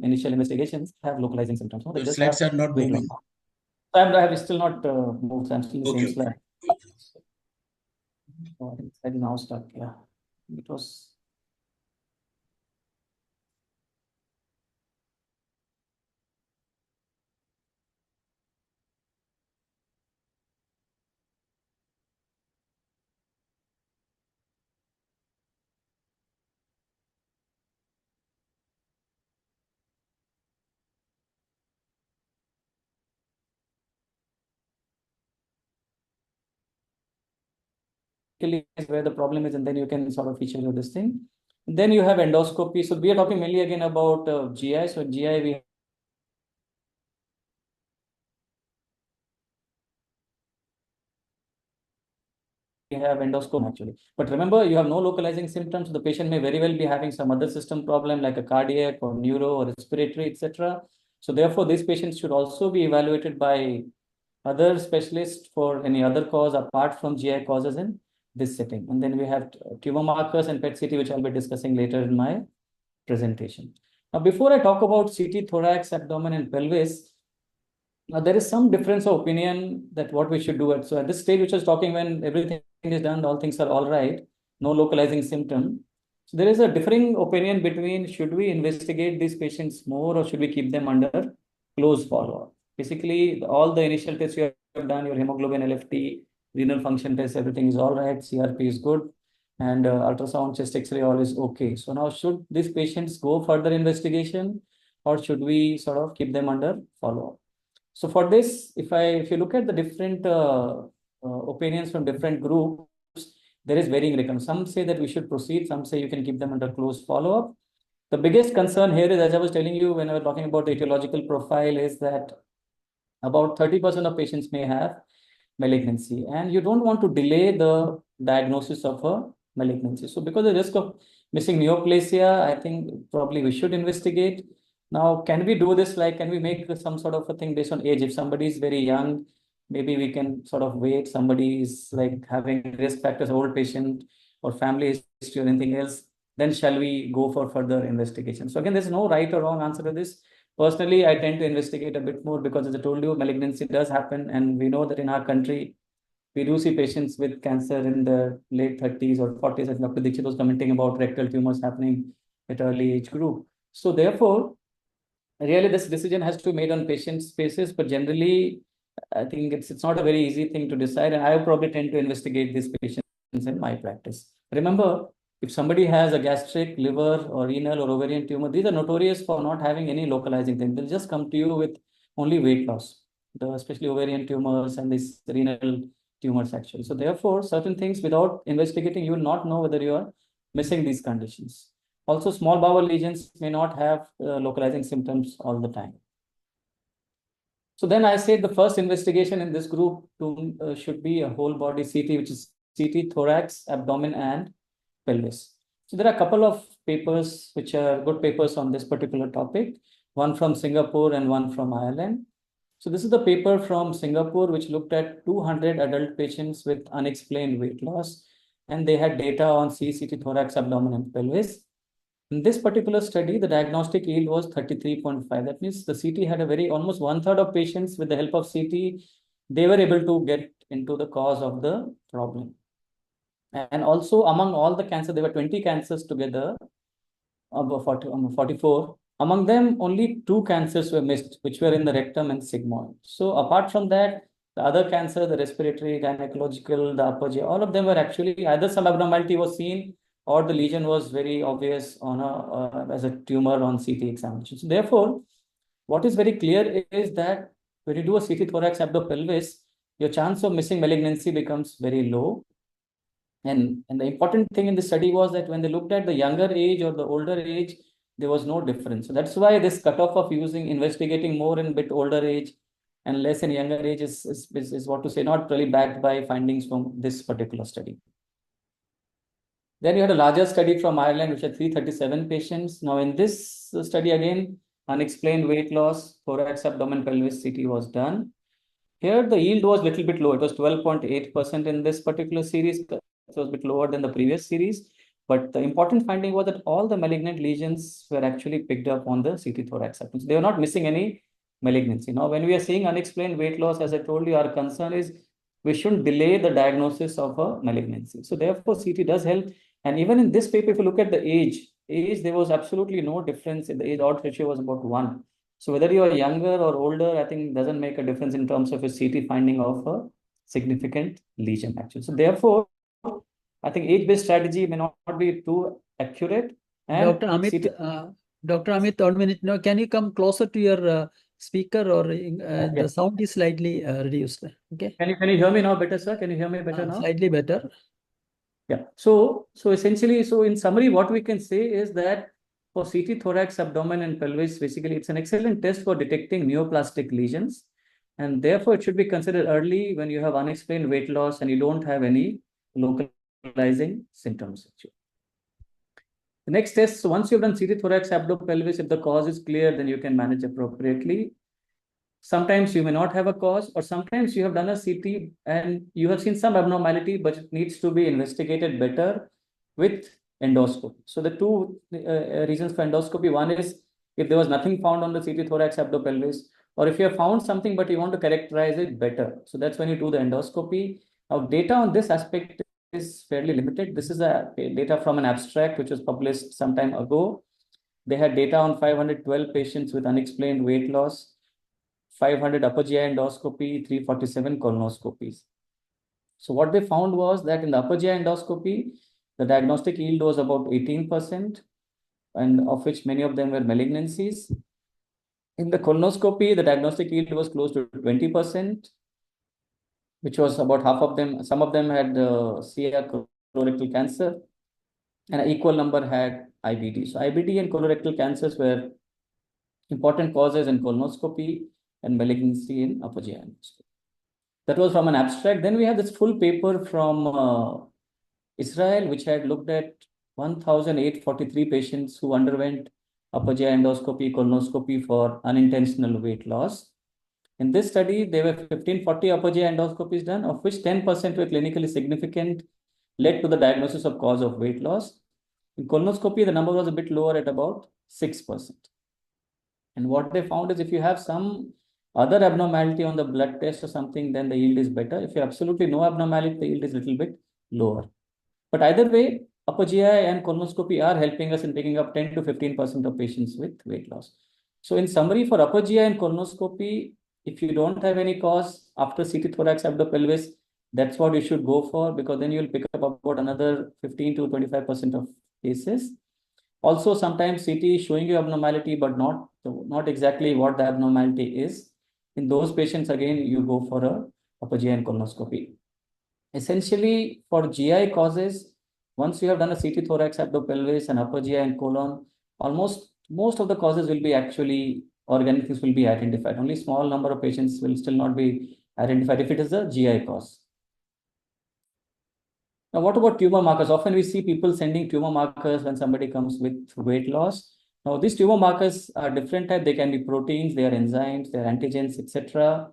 Speaker 5: initial investigations, have localizing symptoms. No?
Speaker 4: The slides are not moving.
Speaker 5: I have still not moved. I'm still the same slide. Oh, I think slide is now stuck. Yeah, it was. Where the problem is, and then you can sort of feature this thing. And then you have endoscopy. So we are talking mainly again about GI. So GI we have endoscopy actually. But remember, you have no localizing symptoms. The patient may very well be having some other system problem like a cardiac or neuro or respiratory, etc. So therefore, these patients should also be evaluated by other specialists for any other cause apart from GI causes in this setting. And then we have tumor markers and PET-CT, which I'll be discussing later in my presentation. Now, before I talk about CT, thorax, abdomen, and pelvis, now there is some difference of opinion that what we should do. So at this stage, which I was talking, when everything is done, all things are all right, no localizing symptom. So there is a differing opinion between should we investigate these patients more or should we keep them under close follow-up. Basically, all the initial tests you have done, your hemoglobin, LFT, renal function test, everything is all right, CRP is good, and ultrasound, chest X-ray, all is okay. So now should these patients go further investigation or should we sort of keep them under follow-up? So for this, if you look at the different opinions from different groups, there is varying recommend. Some say that we should proceed. Some say you can keep them under close follow-up. The biggest concern here is, as I was telling you when I was talking about the etiological profile, is that about 30% of patients may have malignancy, and you don't want to delay the diagnosis of a malignancy. So because of the risk of missing neoplasia, I think probably we should investigate. Now, can we do this? Like, can we make some sort of a thing based on age? If somebody is very young, maybe we can sort of wait. Somebody is like having risk factors, old patient or family history or anything else, then shall we go for further investigation? So again, there's no right or wrong answer to this. Personally, I tend to investigate a bit more because, as I told you, malignancy does happen. And we know that in our country, we do see patients with cancer in the late 30s or 40s, as Dr. Dixit was commenting about rectal tumors happening at early age group. So therefore, really this decision has to be made on patient basis, but generally, I think it's not a very easy thing to decide. And I probably tend to investigate these patients in my practice. Remember, if somebody has a gastric, liver, or renal or ovarian tumor, these are notorious for not having any localizing thing. They'll just come to you with only weight loss, especially ovarian tumors and these renal tumors actually. So therefore, certain things without investigating, you will not know whether you are missing these conditions. Also, small bowel lesions may not have localizing symptoms all the time. So then I said the first investigation in this group should be a whole body CT, which is CT, thorax, abdomen, and pelvis. So there are a couple of papers which are good papers on this particular topic, one from Singapore and one from Ireland. So this is the paper from Singapore, which looked at 200 adult patients with unexplained weight loss, and they had data on CT, thorax, abdomen, and pelvis. In this particular study, the diagnostic yield was 33.5. That means the CT had a almost 1/3 of patients with the help of CT, they were able to get into the cause of the problem. And also among all the cancer, there were 20 cancers together, about 44. Among them, only 2 cancers were missed, which were in the rectum and sigmoid. So apart from that, the other cancer, the respiratory, gynecological, the upper GI, all of them were actually either some abnormality was seen or the lesion was very obvious on as a tumor on CT examination. So therefore, what is very clear is that when you do a CT thorax abdo-pelvis, your chance of missing malignancy becomes very low. And the important thing in the study was that when they looked at the younger age or the older age, there was no difference. So that's why this cutoff of investigating more in bit older age and less in younger age is what to say, not really backed by findings from this particular study. Then you had a larger study from Ireland, which had 337 patients. Now in this study again, unexplained weight loss, thorax, abdomen, pelvis, CT was done. Here the yield was a little bit low. It was 12.8% in this particular series. It was a bit lower than the previous series. But the important finding was that all the malignant lesions were actually picked up on the CT thorax abdomen. So they were not missing any malignancy. Now, when we are seeing unexplained weight loss, as I told you, our concern is we shouldn't delay the diagnosis of a malignancy. So therefore, CT does help. And even in this paper, if you look at the age, there was absolutely no difference. In the age odds ratio was about 1. So whether you are younger or older, I think doesn't make a difference in terms of a CT finding of a significant lesion actually. So therefore, I think age-based strategy may not be too accurate. And
Speaker 1: Dr. Amit,
Speaker 5: CT...
Speaker 1: Dr. Amit, 1 minute. No, can you come closer to your speaker, or the sound is slightly reduced? Okay.
Speaker 5: Can you hear me now better, sir? Can you hear me better now?
Speaker 1: Slightly better.
Speaker 5: Yeah. So essentially, in summary, what we can say is that for CT thorax, abdomen, and pelvis, basically, it's an excellent test for detecting neoplastic lesions. And therefore, it should be considered early when you have unexplained weight loss and you don't have any localizing symptoms. The next test, so once you've done CT thorax, abdo-pelvis, if the cause is clear, then you can manage appropriately. Sometimes you may not have a cause, or sometimes you have done a CT and you have seen some abnormality, but it needs to be investigated better with endoscopy. So the two reasons for endoscopy, one is if there was nothing found on the CT thorax, abdo-pelvis, or if you have found something, but you want to characterize it better. So that's when you do the endoscopy. Now, data on this aspect is fairly limited. This is a data from an abstract which was published some time ago. They had data on 512 patients with unexplained weight loss, 500 upper GI endoscopy, 347 colonoscopies. So what they found was that in the upper GI endoscopy, the diagnostic yield was about 18%, and of which many of them were malignancies. In the colonoscopy, the diagnostic yield was close to 20%, which was about half of them. Some of them had CA colorectal cancer, and an equal number had IBD. So IBD and colorectal cancers were important causes in colonoscopy and malignancy in upper GI endoscopy. That was from an abstract. Then we have this full paper from Israel, which had looked at 1,843 patients who underwent upper GI endoscopy, colonoscopy for unintentional weight loss. In this study, there were 1,540 upper GI endoscopies done, of which 10% were clinically significant, led to the diagnosis of cause of weight loss. In colonoscopy, the number was a bit lower at about 6%. And what they found is if you have some other abnormality on the blood test or something, then the yield is better. If you have absolutely no abnormality, the yield is a little bit lower. But either way, upper GI and colonoscopy are helping us in picking up 10 to 15% of patients with weight loss. So in summary, for upper GI and colonoscopy, if you don't have any cause after CT thorax abdo-pelvis, that's what you should go for, because then you'll pick up about another 15 to 25% of cases. Also, sometimes CT is showing you abnormality, but not exactly what the abnormality is. In those patients, again, you go for a upper GI and colonoscopy. Essentially, for GI causes, once you have done a CT thorax abdo-pelvis and upper GI and colon, almost most of the causes will be actually organic things will be identified. Only small number of patients will still not be identified if it is a GI cause. Now, what about tumor markers? Often we see people sending tumor markers when somebody comes with weight loss. Now, these tumor markers are different types. They can be proteins, they are enzymes, they are antigens, etc.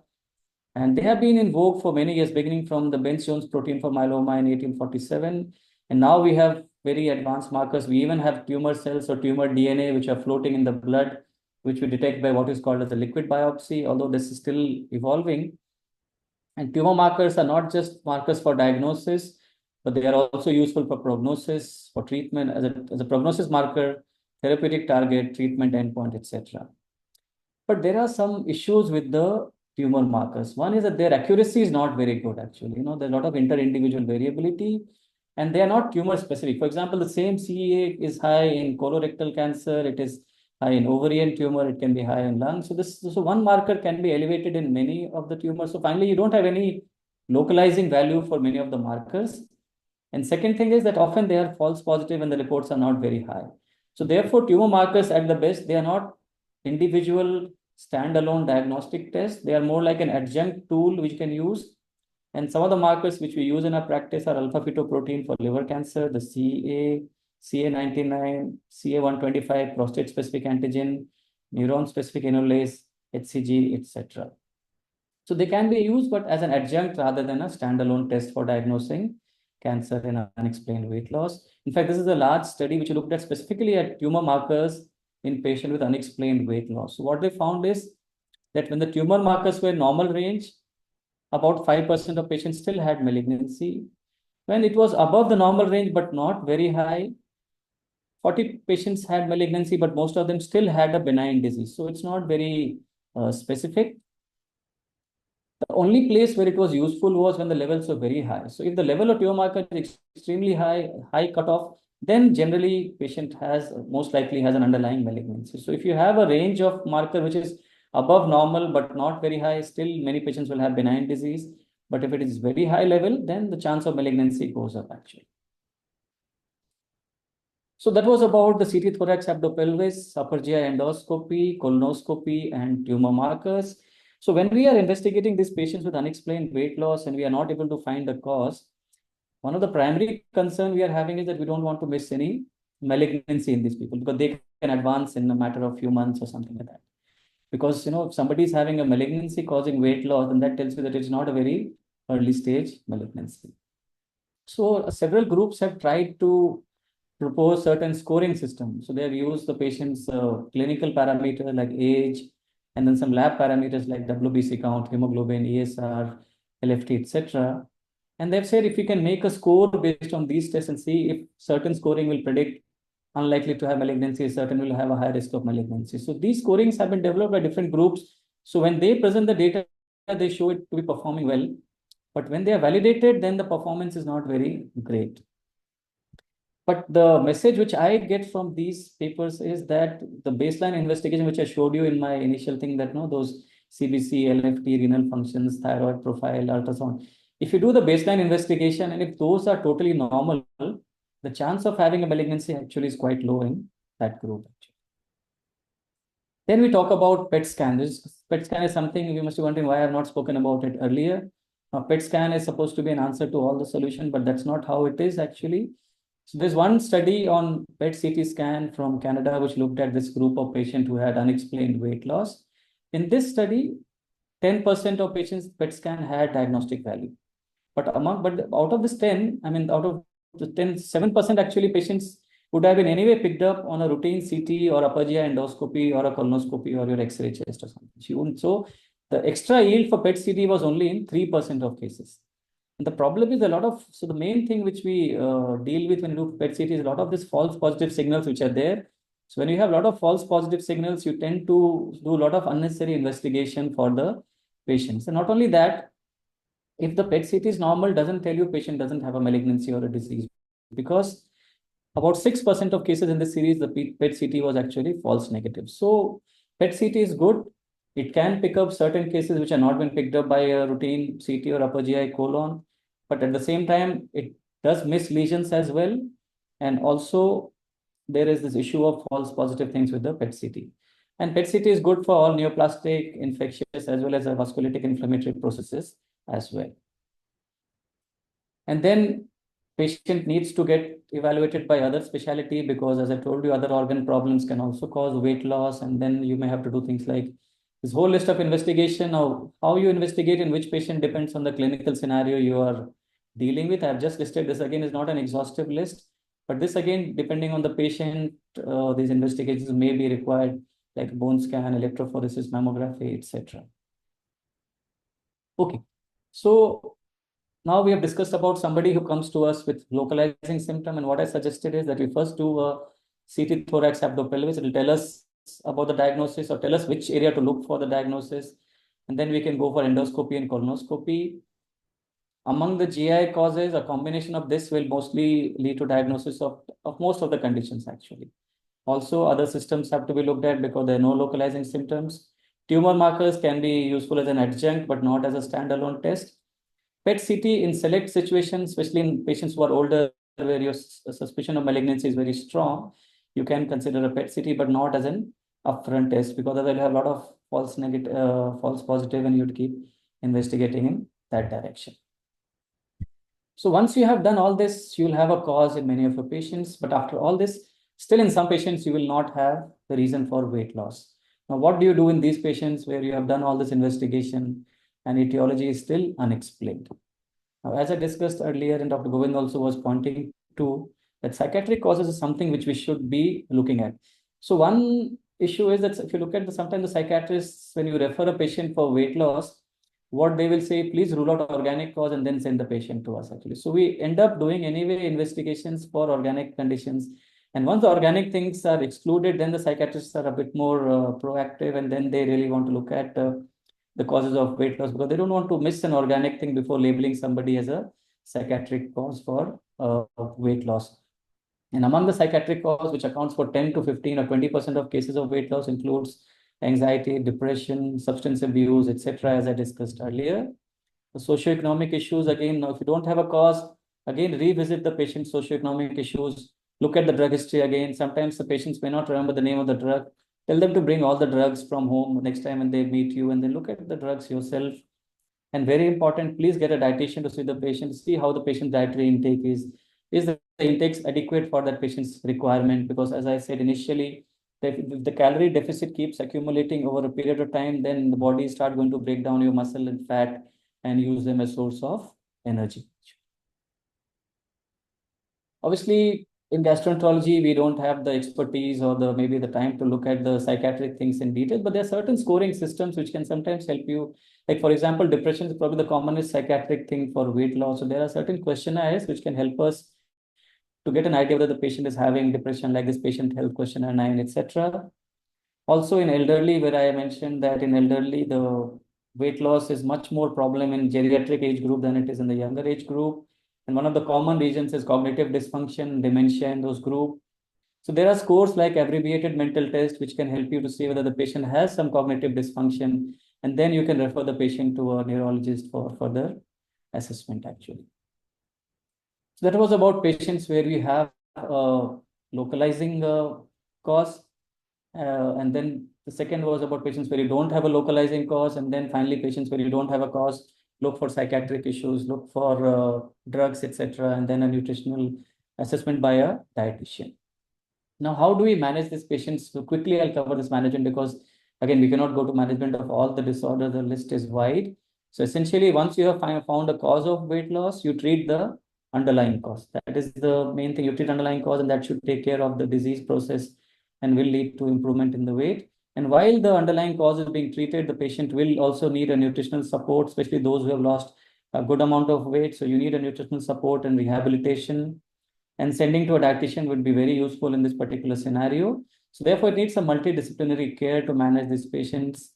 Speaker 5: And they have been in vogue for many years, beginning from the Benz-Jones protein for myeloma in 1847. And now we have very advanced markers. We even have tumor cells or tumor DNA, which are floating in the blood, which we detect by what is called as a liquid biopsy, although this is still evolving. And tumor markers are not just markers for diagnosis, but they are also useful for prognosis, for treatment, as a prognosis marker, therapeutic target, treatment endpoint, etc. But there are some issues with the tumor markers. One is that their accuracy is not very good, actually. There's a lot of inter-individual variability, and they are not tumor specific. For example, the same CEA is high in colorectal cancer, it is high in ovarian tumor, it can be high in lung. So one marker can be elevated in many of the tumors. So finally, you don't have any localizing value for many of the markers. And second thing is that often they are false positive and the reports are not very high. So therefore, tumor markers at the best, they are not individual standalone diagnostic tests. They are more like an adjunct tool which you can use. And some of the markers which we use in our practice are alpha-fetoprotein for liver cancer, the CA, CA99, CA125, prostate-specific antigen, neuron-specific enolase, HCG, etc. So they can be used, but as an adjunct rather than a standalone test for diagnosing cancer and unexplained weight loss. In fact, this is a large study which looked at specifically at tumor markers in patients with unexplained weight loss. So what they found is that when the tumor markers were normal range, about 5% of patients still had malignancy. When it was above the normal range, but not very high, 40 patients had malignancy, but most of them still had a benign disease. So it's not very specific. The only place where it was useful was when the levels were very high. So if the level of tumor marker is extremely high cutoff, then generally patient most likely has an underlying malignancy. So if you have a range of marker which is above normal but not very high, still many patients will have benign disease. But if it is very high level, then the chance of malignancy goes up actually. So that was about the CT thorax abdo-pelvis, upper GI endoscopy, colonoscopy, and tumor markers. So when we are investigating these patients with unexplained weight loss and we are not able to find the cause, one of the primary concern we are having is that we don't want to miss any malignancy in these people because they can advance in a matter of few months or something like that. Because if somebody is having a malignancy causing weight loss, then that tells you that it's not a very early stage malignancy. So several groups have tried to propose certain scoring systems. So they have used the patient's clinical parameter like age, and then some lab parameters like WBC count, hemoglobin, ESR, LFT, etc. And they've said if we can make a score based on these tests and see if certain scoring will predict unlikely to have malignancy, certain will have a high risk of malignancy. So these scorings have been developed by different groups. So when they present the data, they show it to be performing well. But when they are validated, then the performance is not very great. But the message which I get from these papers is that the baseline investigation, which I showed you in my initial thing, that those CBC, LFT, renal functions, thyroid profile, ultrasound. If you do the baseline investigation and if those are totally normal, the chance of having a malignancy actually is quite low in that group. Then we talk about PET scan. PET scan is something you must be wondering why I have not spoken about it earlier. Now, PET scan is supposed to be an answer to all the solution, but that's not how it is actually. So there's one study on PET CT scan from Canada, which looked at this group of patients who had unexplained weight loss. In this study, 10% of patients PET scan had diagnostic value. But out of this 10, out of the 10, 7% actually patients would have been anyway picked up on a routine CT or upper GI endoscopy or a colonoscopy or your X-ray chest or something. So the extra yield for PET CT was only in 3% of cases. And the problem is so the main thing which we deal with when you do PET CT is a lot of these false positive signals which are there. So when you have a lot of false positive signals, you tend to do a lot of unnecessary investigation for the patients. And not only that, if the PET CT is normal, doesn't tell you patient doesn't have a malignancy or a disease, because about 6% of cases in this series, the PET CT was actually false negative. So PET CT is good. It can pick up certain cases which are not been picked up by a routine CT or upper GI colon, but at the same time, it does miss lesions as well. And also, there is this issue of false positive things with the PET CT. And PET CT is good for all neoplastic, infectious, as well as vasculitic inflammatory processes as well. And then patient needs to get evaluated by other specialty, because as I told you, other organ problems can also cause weight loss. And then you may have to do things like this whole list of investigation. Now, how you investigate in which patient depends on the clinical scenario you are dealing with. I've just listed this again is not an exhaustive list, but this again, depending on the patient, these investigations may be required, like bone scan, electrophoresis, mammography, etc. Okay, so now we have discussed about somebody who comes to us with localizing symptom, and what I suggested is that we first do a CT thorax abdo-pelvis. It will tell us about the diagnosis or tell us which area to look for the diagnosis, and then we can go for endoscopy and colonoscopy. Among the GI causes, a combination of this will mostly lead to diagnosis of most of the conditions actually. Also, other systems have to be looked at because there are no localizing symptoms. Tumor markers can be useful as an adjunct, but not as a standalone test. PET CT in select situations, especially in patients who are older, where your suspicion of malignancy is very strong, you can consider a PET CT, but not as an upfront test, because otherwise you have a lot of false negative, false positive, and you have to keep investigating in that direction. So once you have done all this, you will have a cause in many of your patients. But after all this, still in some patients, you will not have the reason for weight loss. Now, what do you do in these patients where you have done all this investigation and etiology is still unexplained? Now, as I discussed earlier, and Dr. Govind also was pointing to, that psychiatric causes is something which we should be looking at. So one issue is that if you look at sometimes the psychiatrists, when you refer a patient for weight loss, what they will say, please rule out organic cause and then send the patient to us actually. So we end up doing anyway investigations for organic conditions. And once the organic things are excluded, then the psychiatrists are a bit more proactive, and then they really want to look at the causes of weight loss, because they don't want to miss an organic thing before labeling somebody as a psychiatric cause for weight loss. And among the psychiatric cause, which accounts for 10 to 15 or 20% of cases of weight loss, includes anxiety, depression, substance abuse, etc., as I discussed earlier. The socioeconomic issues, again, now if you don't have a cause, again, revisit the patient's socioeconomic issues, look at the drug history again. Sometimes the patients may not remember the name of the drug. Tell them to bring all the drugs from home next time when they meet you, and then look at the drugs yourself. And very important, please get a dietitian to see the patient, see how the patient's dietary intake is. Is the intake adequate for that patient's requirement? Because as I said initially, if the calorie deficit keeps accumulating over a period of time, then the body starts going to break down your muscle and fat and use them as source of energy. Obviously, in gastroenterology, we don't have the expertise or maybe the time to look at the psychiatric things in detail, but there are certain scoring systems which can sometimes help you Like, for example, depression is probably the commonest psychiatric thing for weight loss. So there are certain questionnaires which can help us to get an idea whether the patient is having depression, like this patient health questionnaire 9, etc. Also in elderly, where I mentioned that in elderly, the weight loss is much more problem in geriatric age group than it is in the younger age group. And one of the common reasons is cognitive dysfunction, dementia in those group. So there are scores like abbreviated mental test, which can help you to see whether the patient has some cognitive dysfunction. And then you can refer the patient to a neurologist for further assessment, actually. So that was about patients where we have localizing cause. And then the second was about patients where you don't have a localizing cause. And then finally, patients where you don't have a cause, look for psychiatric issues, look for drugs, etc. And then a nutritional assessment by a dietitian. Now, how do we manage these patients? So quickly, I'll cover this management because, again, we cannot go to management of all the disorders. The list is wide. So essentially, once you have found a cause of weight loss, you treat the underlying cause. That is the main thing. You treat underlying cause, and that should take care of the disease process and will lead to improvement in the weight. And while the underlying cause is being treated, the patient will also need a nutritional support, especially those who have lost a good amount of weight. So you need a nutritional support and rehabilitation. And sending to a dietitian would be very useful in this particular scenario. So therefore, it needs a multidisciplinary care to manage these patients.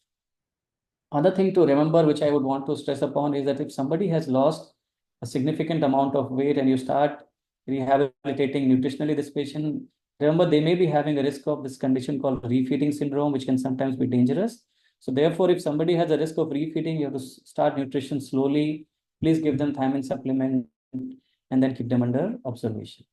Speaker 5: Other thing to remember, which I would want to stress upon, is that if somebody has lost a significant amount of weight and you start rehabilitating nutritionally this patient, remember they may be having a risk of this condition called refeeding syndrome, which can sometimes be dangerous. So therefore, if somebody has a risk of refeeding, you have to start nutrition slowly. Please give them thiamine supplement and then keep them under observation.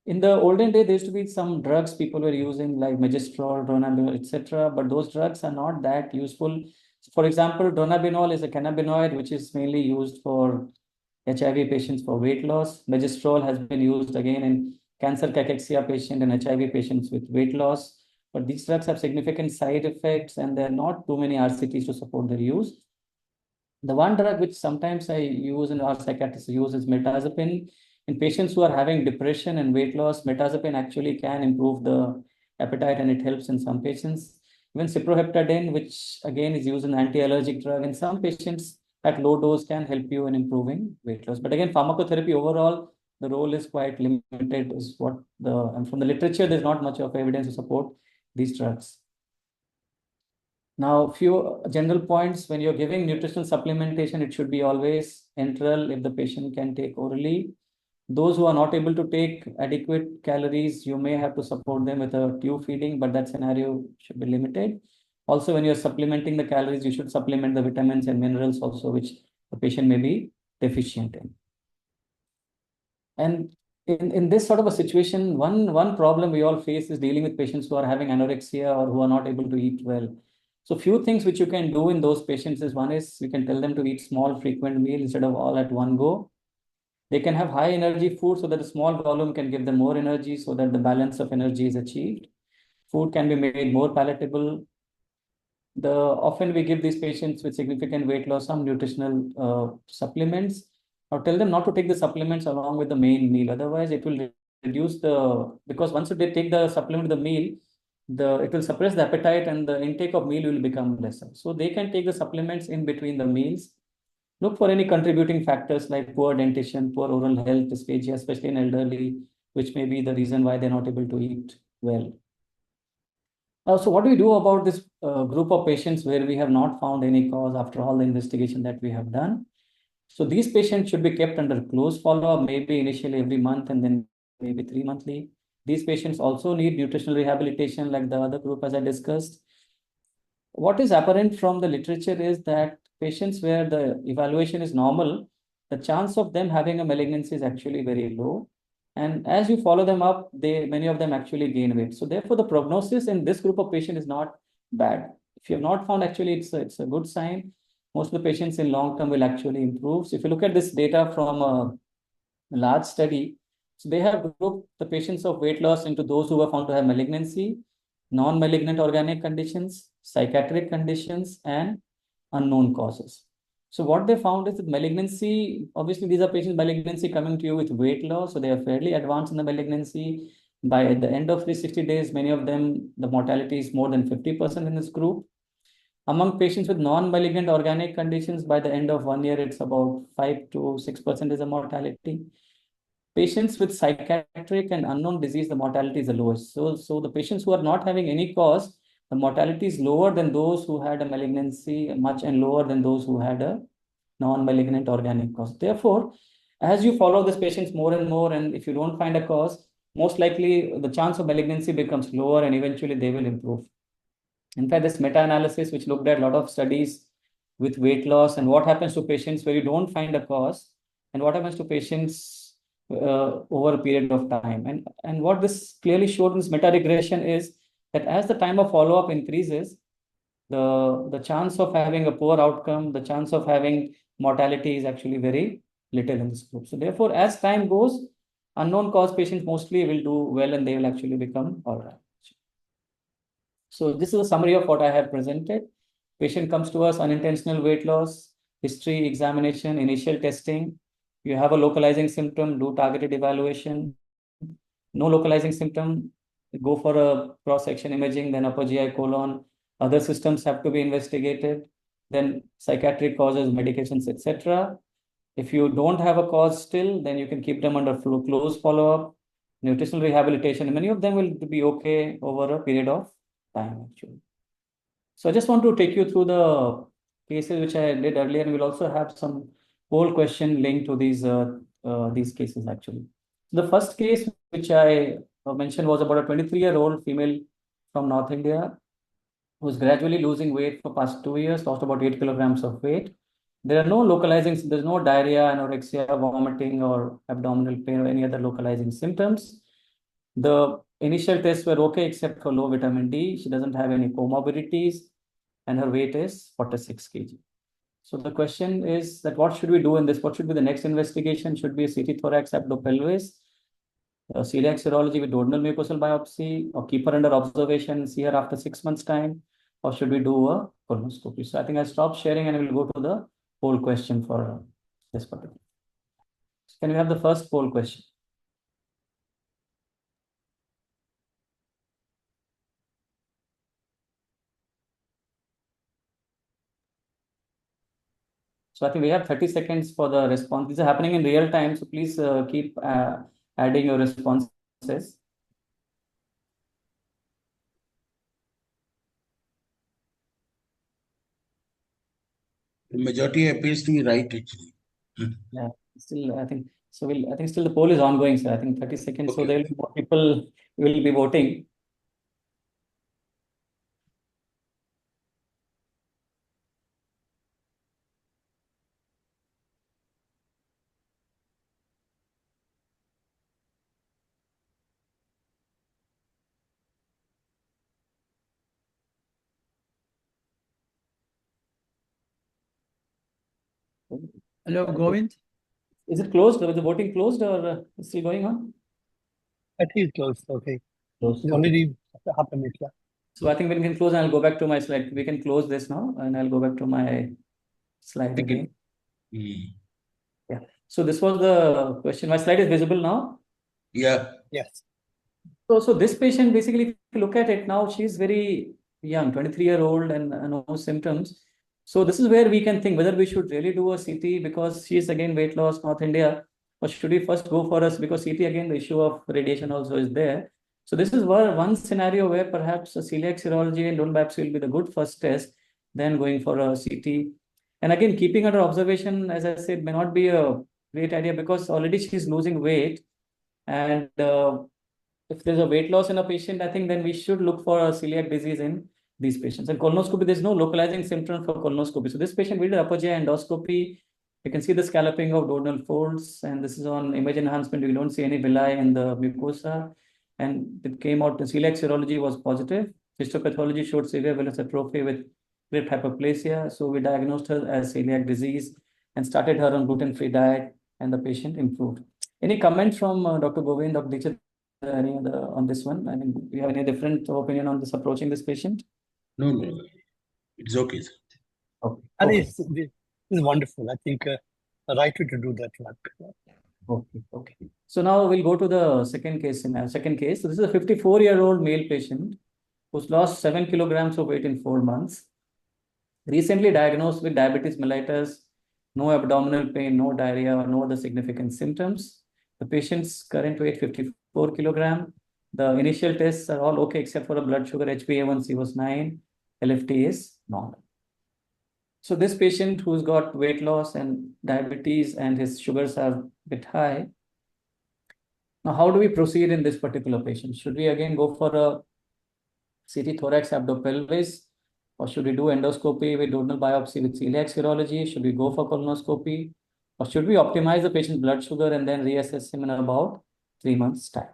Speaker 5: In the olden day, there used to be some drugs people were using like megestrol, dronabinol, etc. But those drugs are not that useful. So for example, dronabinol is a cannabinoid which is mainly used for HIV patients for weight loss. Megestrol has been used again in cancer cachexia patient and HIV patients with weight loss. But these drugs have significant side effects and there are not too many RCTs to support their use. The one drug which sometimes I use and our psychiatrists use is mirtazapine. In patients who are having depression and weight loss, mirtazapine actually can improve the appetite and it helps in some patients. Even cyproheptadine, which again is used as an anti-allergic drug, in some patients at low dose can help you in improving weight loss. But again, pharmacotherapy overall, the role is quite limited, is what and from the literature, there's not much of evidence to support these drugs. Now, few general points. When you're giving nutritional supplementation, it should be always enteral if the patient can take orally. Those who are not able to take adequate calories, you may have to support them with a tube feeding, but that scenario should be limited. Also, when you're supplementing the calories, you should supplement the vitamins and minerals also, which the patient may be deficient in. And in this sort of a situation, one problem we all face is dealing with patients who are having anorexia or who are not able to eat well. So few things which you can do in those patients is one is you can tell them to eat small frequent meals instead of all at one go. They can have high energy food so that a small volume can give them more energy so that the balance of energy is achieved. Food can be made more palatable. Often we give these patients with significant weight loss some nutritional supplements, or tell them not to take the supplements along with the main meal. Otherwise, it will reduce because once they take the supplement the meal, it will suppress the appetite and the intake of meal will become lesser. So they can take the supplements in between the meals. Look for any contributing factors like poor dentition, poor oral health, dysphagia, especially in elderly, which may be the reason why they're not able to eat well. So what do we do about this group of patients where we have not found any cause after all the investigation that we have done? So these patients should be kept under close follow-up, maybe initially every month and then maybe 3 monthly. These patients also need nutritional rehabilitation like the other group as I discussed. What is apparent from the literature is that patients where the evaluation is normal, the chance of them having a malignancy is actually very low. And as you follow them up, many of them actually gain weight. So therefore, the prognosis in this group of patients is not bad. If you have not found, actually, it's a good sign. Most of the patients in long term will actually improve. So if you look at this data from a large study, so they have grouped the patients of weight loss into those who were found to have malignancy, non-malignant organic conditions, psychiatric conditions, and unknown causes. So what they found is that malignancy, obviously these are patients malignancy coming to you with weight loss, so they are fairly advanced in the malignancy. By the end of 360 days, many of them, the mortality is more than 50% in this group. Among patients with non-malignant organic conditions, by the end of 1 year, it's about 5 to 6% is the mortality. Patients with psychiatric and unknown disease, the mortality is the lowest. So the patients who are not having any cause, the mortality is lower than those who had a malignancy, much, and lower than those who had a non-malignant organic cause. Therefore, as you follow these patients more and more, and if you don't find a cause, most likely the chance of malignancy becomes lower and eventually they will improve. In fact, this meta-analysis, which looked at a lot of studies with weight loss and what happens to patients where you don't find a cause, and what happens to patients over a period of time. And what this clearly showed in this meta-regression is that as the time of follow-up increases, the chance of having a poor outcome, the chance of having mortality is actually very little in this group. So therefore, as time goes, unknown cause patients mostly will do well and they will actually become all right. So this is a summary of what I have presented. Patient comes to us, unintentional weight loss, history, examination, initial testing. You have a localizing symptom, do targeted evaluation. No localizing symptom, go for a cross-section imaging, then upper GI colon. Other systems have to be investigated. Then psychiatric causes, medications, etc. If you don't have a cause still, then you can keep them under close follow-up. Nutritional rehabilitation, many of them will be okay over a period of time, actually. So I just want to take you through the cases which I did earlier, and we'll also have some poll question linked to these cases, actually. The first case which I mentioned was about a 23-year-old female from North India who was gradually losing weight for past 2 years, lost about 8 kilograms of weight. There are no localizing, there's no diarrhea, anorexia, vomiting, or abdominal pain or any other localizing symptoms. The initial tests were okay except for low vitamin D. She doesn't have any comorbidities, and her weight is 46 kg. So the question is that what should we do in this? What should be the next investigation? Should be a CT thorax abdo-pelvis, celiac serology with duodenal mucosal biopsy, or keep her under observation, see her after 6 months' time, or should we do a colonoscopy? So I think I'll stop sharing and we'll go to the poll question for this particular. So can we have the first poll question? So I think we have 30 seconds for the response. These are happening in real time, so please keep adding your responses.
Speaker 4: The majority appears to be right, actually.
Speaker 5: Yeah, still, I think so. I think still the poll is ongoing, sir. I think 30 seconds.
Speaker 4: Okay.
Speaker 5: So there will be more people will be voting.
Speaker 1: Hello, Govind.
Speaker 5: Is it closed? Is the voting closed or still going on?
Speaker 3: I think it's closed. Okay.
Speaker 5: Closed.
Speaker 3: It's
Speaker 5: Okay.
Speaker 3: already happened. Yeah.
Speaker 5: So I think we can close and I'll go back to my slide. We can close this now and I'll go back to my slide again. Yeah. So this was the question. My slide is visible now.
Speaker 4: Yeah.
Speaker 3: Yes.
Speaker 5: So this patient, basically, if you look at it now, she's very young, 23-year-old and no symptoms. So this is where we can think whether we should really do a CT because she's again weight loss, North India, or should we first go for us because CT again, the issue of radiation also is there. So this is one scenario where perhaps a celiac serology and duodenal biopsy will be the good first test, then going for a CT. And again, keeping under observation, as I said, may not be a great idea because already she's losing weight. And if there's a weight loss in a patient, I think then we should look for a celiac disease in these patients. And colonoscopy, there's no localizing symptom for colonoscopy. So this patient, we did upper GI endoscopy. You can see the scalloping of duodenal folds, and this is on image enhancement. We don't see any villi in the mucosa. And it came out, the celiac serology was positive. Histopathology showed severe villus atrophy with crypt hyperplasia. So we diagnosed her as celiac disease and started her on gluten-free diet, and the patient improved. Any comments from Dr. Govind, Dr. Dixit, any other on this one? I mean, do you have any different opinion on this approaching this patient?
Speaker 4: No. It's okay, sir.
Speaker 5: Okay.
Speaker 3: And
Speaker 5: Okay.
Speaker 3: it's wonderful. I think the right way to do that work.
Speaker 5: Okay. So now we'll go to the second case. So this is a 54-year-old male patient who's lost 7 kilograms of weight in 4 months. recently diagnosed with diabetes mellitus, no abdominal pain, no diarrhea, or no other significant symptoms. The patient's current weight 54 kilogram. The initial tests are all okay except for a blood sugar HbA1c was 9, LFT is normal. So this patient who's got weight loss and diabetes and his sugars are a bit high. Now, how do we proceed in this particular patient? Should we again go for a CT thorax abdo-pelvis, or should we do endoscopy with duodenal biopsy with celiac serology? Should we go for colonoscopy, or should we optimize the patient's blood sugar and then reassess him in about 3 months' time?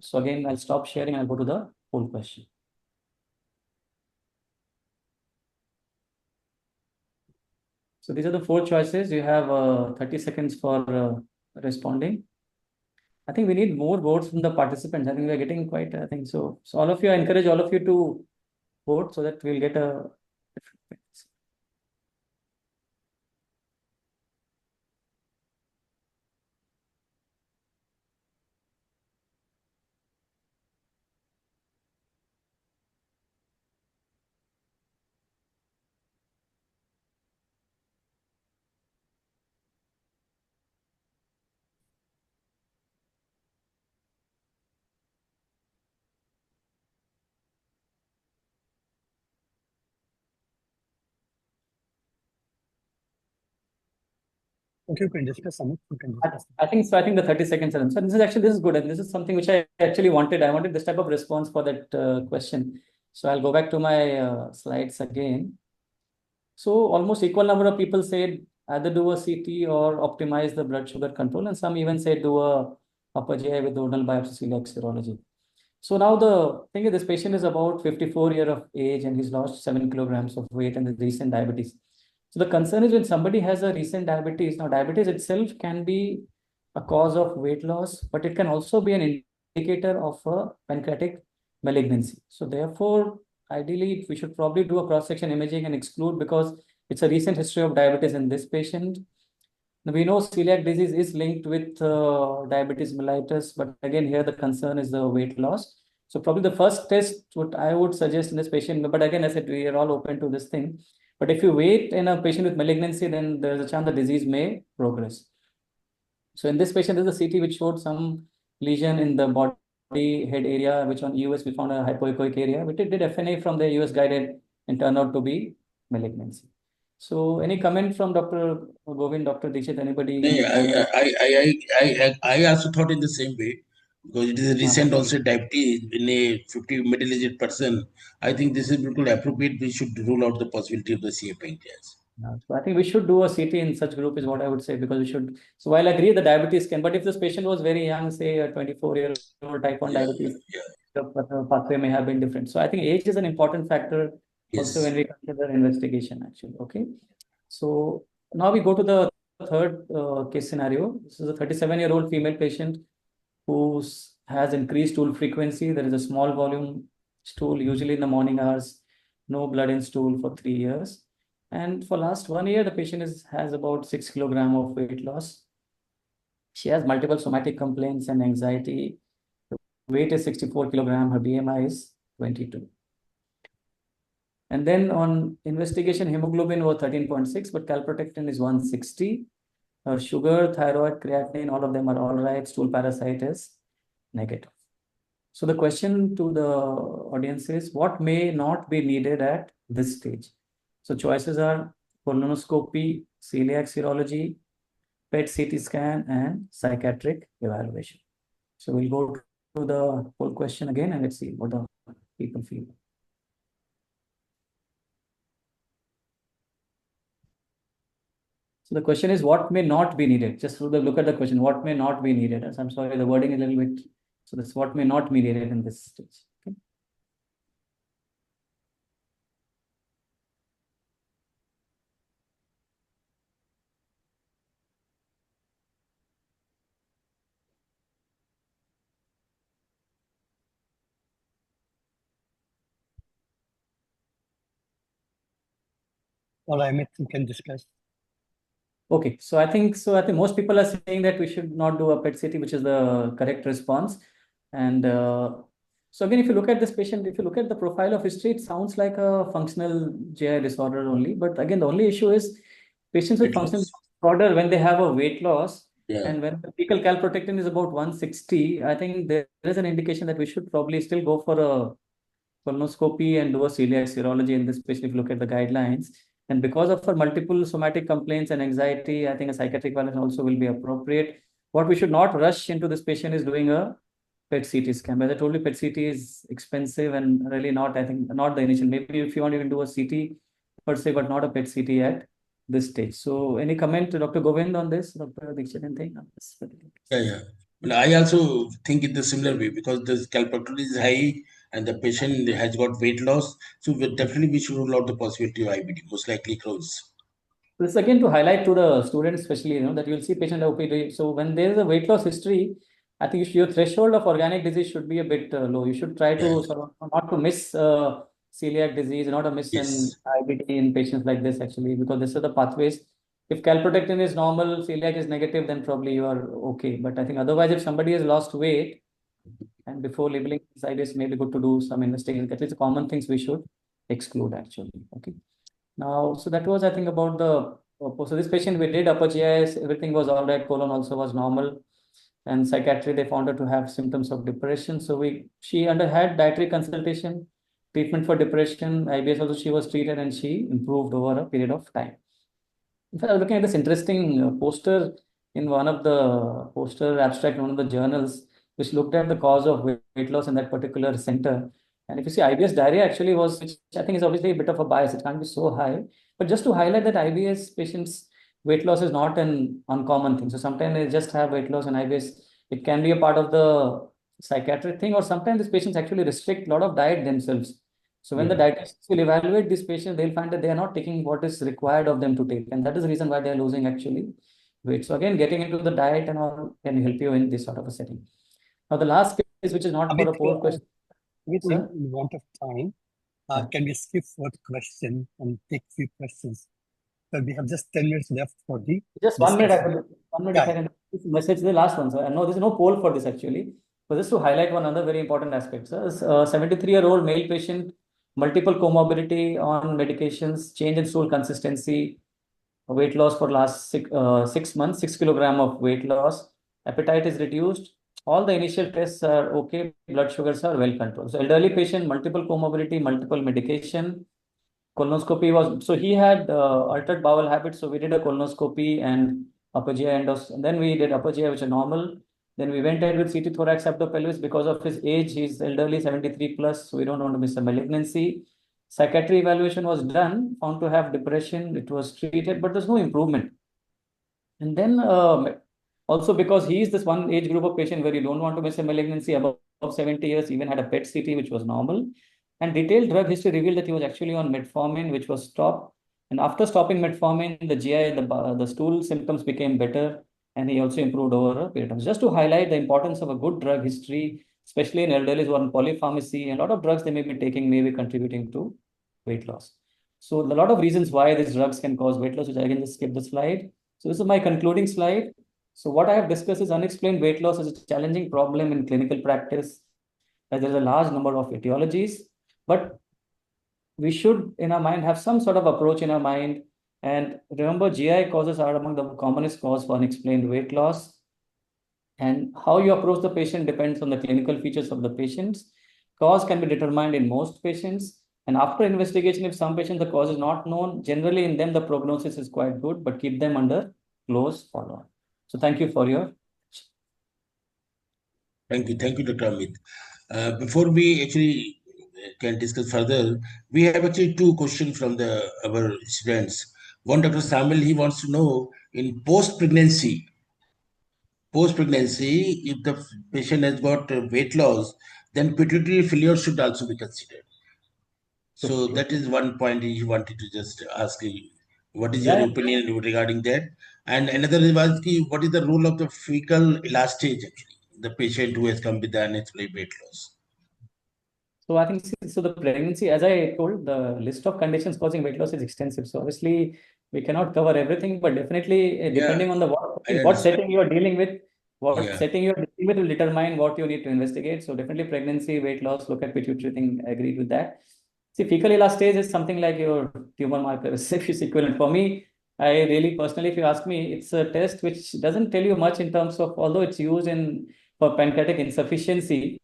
Speaker 5: So again, I'll stop sharing and I'll go to the poll question. So these are the 4 choices. You have 30 seconds for responding. I think we need more votes from the participants. I think we're getting quite, I think so. So all of you, I encourage all of you to vote so that we'll get a different mix.
Speaker 3: Okay, you can discuss, Amit. You can discuss.
Speaker 5: I think so. I think the 30 seconds are done. So this is good. And this is something which I actually wanted. I wanted this type of response for that question. So I'll go back to my slides again. So almost equal number of people said either do a CT or optimize the blood sugar control. And some even said do a upper GI with duodenal biopsy celiac serology. So now the thing is, this patient is about 54 years of age and he's lost 7 kilograms of weight and the recent diabetes. So the concern is when somebody has a recent diabetes, now diabetes itself can be a cause of weight loss, but it can also be an indicator of a pancreatic malignancy. So therefore, ideally, we should probably do a cross-section imaging and exclude because it's a recent history of diabetes in this patient. Now, we know celiac disease is linked with diabetes mellitus, but again, here the concern is the weight loss. So probably the first test, what I would suggest in this patient, but again, I said we are all open to this thing. But if you wait in a patient with malignancy, then there's a chance the disease may progress. So in this patient, there's a CT which showed some lesion in the body head area, which on US we found a hypoechoic area. We did FNA from the US guided and turned out to be malignancy. So any comment from Dr. Govind, Dr. Dixit, anybody?
Speaker 4: I also thought in the same way because it is a recent onset diabetes in a 50 middle-aged person. I think this is pretty appropriate. We should rule out the possibility of the CA pancreas.
Speaker 5: So I think we should do a CT in such group is what I would say, because we should. So while I agree the diabetes can, but if this patient was very young, say a 24-year-old type 1 diabetes, the pathway may have been different. So I think age is an important factor also when we consider investigation actually. Okay. So now we go to the third case scenario. This is a 37-year-old female patient who has increased stool frequency. There is a small volume stool, usually in the morning hours, no blood in stool for 3 years. And for last 1 year, the patient has about 6 kilograms of weight loss. She has multiple somatic complaints and anxiety. The weight is 64 kilograms. Her BMI is 22. And then on investigation, hemoglobin was 13.6, but calprotectin is 160. Her sugar, thyroid, creatinine, all of them are all right. Stool parasite is negative. So the question to the audience is, what may not be needed at this stage? So choices are colonoscopy, celiac serology, PET CT scan, and psychiatric evaluation. So we'll go to the whole question again and let's see what the people feel. So the question is, what may not be needed? Just look at the question, what may not be needed? As I'm sorry, the wording is a little bit, so that's what may not be needed in this stage. Okay.
Speaker 3: All right, Amit, you can discuss.
Speaker 5: Okay, so I think most people are saying that we should not do a PET CT, which is the correct response. And So again, if you look at this patient, if you look at the profile of history, it sounds like a functional GI disorder only. But again, the only issue is patients with
Speaker 4: Weight
Speaker 5: functional
Speaker 4: loss.
Speaker 5: disorder, when they have a weight loss,
Speaker 4: Yeah.
Speaker 5: and when the fecal calprotectin is about 160, I think there is an indication that we should probably still go for a colonoscopy and do a celiac serology in this patient if you look at the guidelines. And because of her multiple somatic complaints and anxiety, I think a psychiatric evaluation also will be appropriate. What we should not rush into this patient is doing a PET CT scan. As I told you, PET CT is expensive and really not, I think, not the initial. Maybe if you want, you can do a CT per se, but not a PET CT at this stage. So any comment to Dr. Govind on this, Dr. Dikshit, anything on this particular case?
Speaker 4: Yeah, yeah. Well, I also think in the similar way because the calprotectin is high and the patient has got weight loss. So definitely we should rule out the possibility of IBD, most likely Crohn's.
Speaker 5: This is again to highlight to the students, especially, that you'll see patient OPD. So when there is a weight loss history, I think your threshold of organic disease should be a bit low. You should try to sort of not to miss celiac disease, not to miss an IBD in patients like this actually, because this are the pathways. If calprotectin is normal, celiac is negative, then probably you are okay. But I think otherwise, if somebody has lost weight, and before labeling this IBS, may be good to do some investigation. That is the common things we should exclude actually. Okay. Now, so that was, I think, about the, so this patient, we did upper GIS, everything was all right, colon also was normal. And psychiatry, they found her to have symptoms of depression. So she had dietary consultation, treatment for depression, IBS also she was treated and she improved over a period of time. In fact, I was looking at this interesting poster in one of the poster abstract in one of the journals, which looked at the cause of weight loss in that particular center. And if you see, IBS diarrhea actually was, which I think is obviously a bit of a bias. It can't be so high. But just to highlight that IBS patients, weight loss is not an uncommon thing. So sometimes they just have weight loss and IBS. It can be a part of the psychiatric thing, or sometimes these patients actually restrict a lot of diet themselves. So when the dietitians will evaluate these patients, they'll find that they are not taking what is required of them to take. And that is the reason why they are losing actually weight. So again, getting into the diet and all can help you in this sort of a setting. Now, the last case, which is not for a poor question.
Speaker 3: In want of time, can we skip fourth question and take few questions? So we have just 10 minutes left for the
Speaker 5: just 1 minute. If I can message the last one. So I know there's no poll for this actually. But just to highlight one other very important aspect, sir, 73-year-old male patient, multiple comorbidity on medications, change in stool consistency, weight loss for last 6 months, 6 kilogram of weight loss, appetite is reduced. All the initial tests are okay. Blood sugars are well controlled. So elderly patient, multiple comorbidity, multiple medication. Colonoscopy was, so he had altered bowel habits. So we did a colonoscopy and upper GI and then we did upper GI, which are normal. Then we went ahead with CT thorax abdo-pelvis because of his age. He's elderly, 73 plus. So we don't want to miss a malignancy. Psychiatry evaluation was done, found to have depression. It was treated, but there's no improvement. And then also because he is this one age group of patient where you don't want to miss a malignancy above 70 years, even had a PET CT, which was normal. And detailed drug history revealed that he was actually on metformin, which was stopped. And after stopping metformin, the GI, the stool symptoms became better. And he also improved over a period of time. Just to highlight the importance of a good drug history, especially in elderly who are on polypharmacy, and a lot of drugs they may be taking may be contributing to weight loss. So a lot of reasons why these drugs can cause weight loss, which I can just skip the slide. So this is my concluding slide. So what I have discussed is unexplained weight loss is a challenging problem in clinical practice, as there is a large number of etiologies. But we should, in our mind, have some sort of approach in our mind. And remember, GI causes are among the commonest cause for unexplained weight loss. And how you approach the patient depends on the clinical features of the patients. Cause can be determined in most patients. And after investigation, if some patients the cause is not known, generally in them the prognosis is quite good, but keep them under close follow-up. So thank you for your.
Speaker 4: Thank you, Dr. Amit. Before we actually can discuss further, we have actually two questions from our students. One, Dr. Samuel, he wants to know in post-pregnancy, if the patient has got weight loss, then pituitary failure should also be considered. So that is one point he wanted to just ask you. What is your opinion regarding that? And another was, what is the role of the fecal elastage actually, the patient who has come with the unexplained weight loss?
Speaker 5: So I think, so the pregnancy, as I told, the list of conditions causing weight loss is extensive. So obviously we cannot cover everything, but definitely depending on what setting you are dealing with, setting you are dealing ultimate will determine what you need to investigate. So definitely pregnancy, weight loss, look at pituitary thing. I agree with that. See, fecal elastase is something like your tumor marker is equivalent. For me, I really personally, if you ask me, it's a test which doesn't tell you much in terms of, although it's used in for pancreatic insufficiency,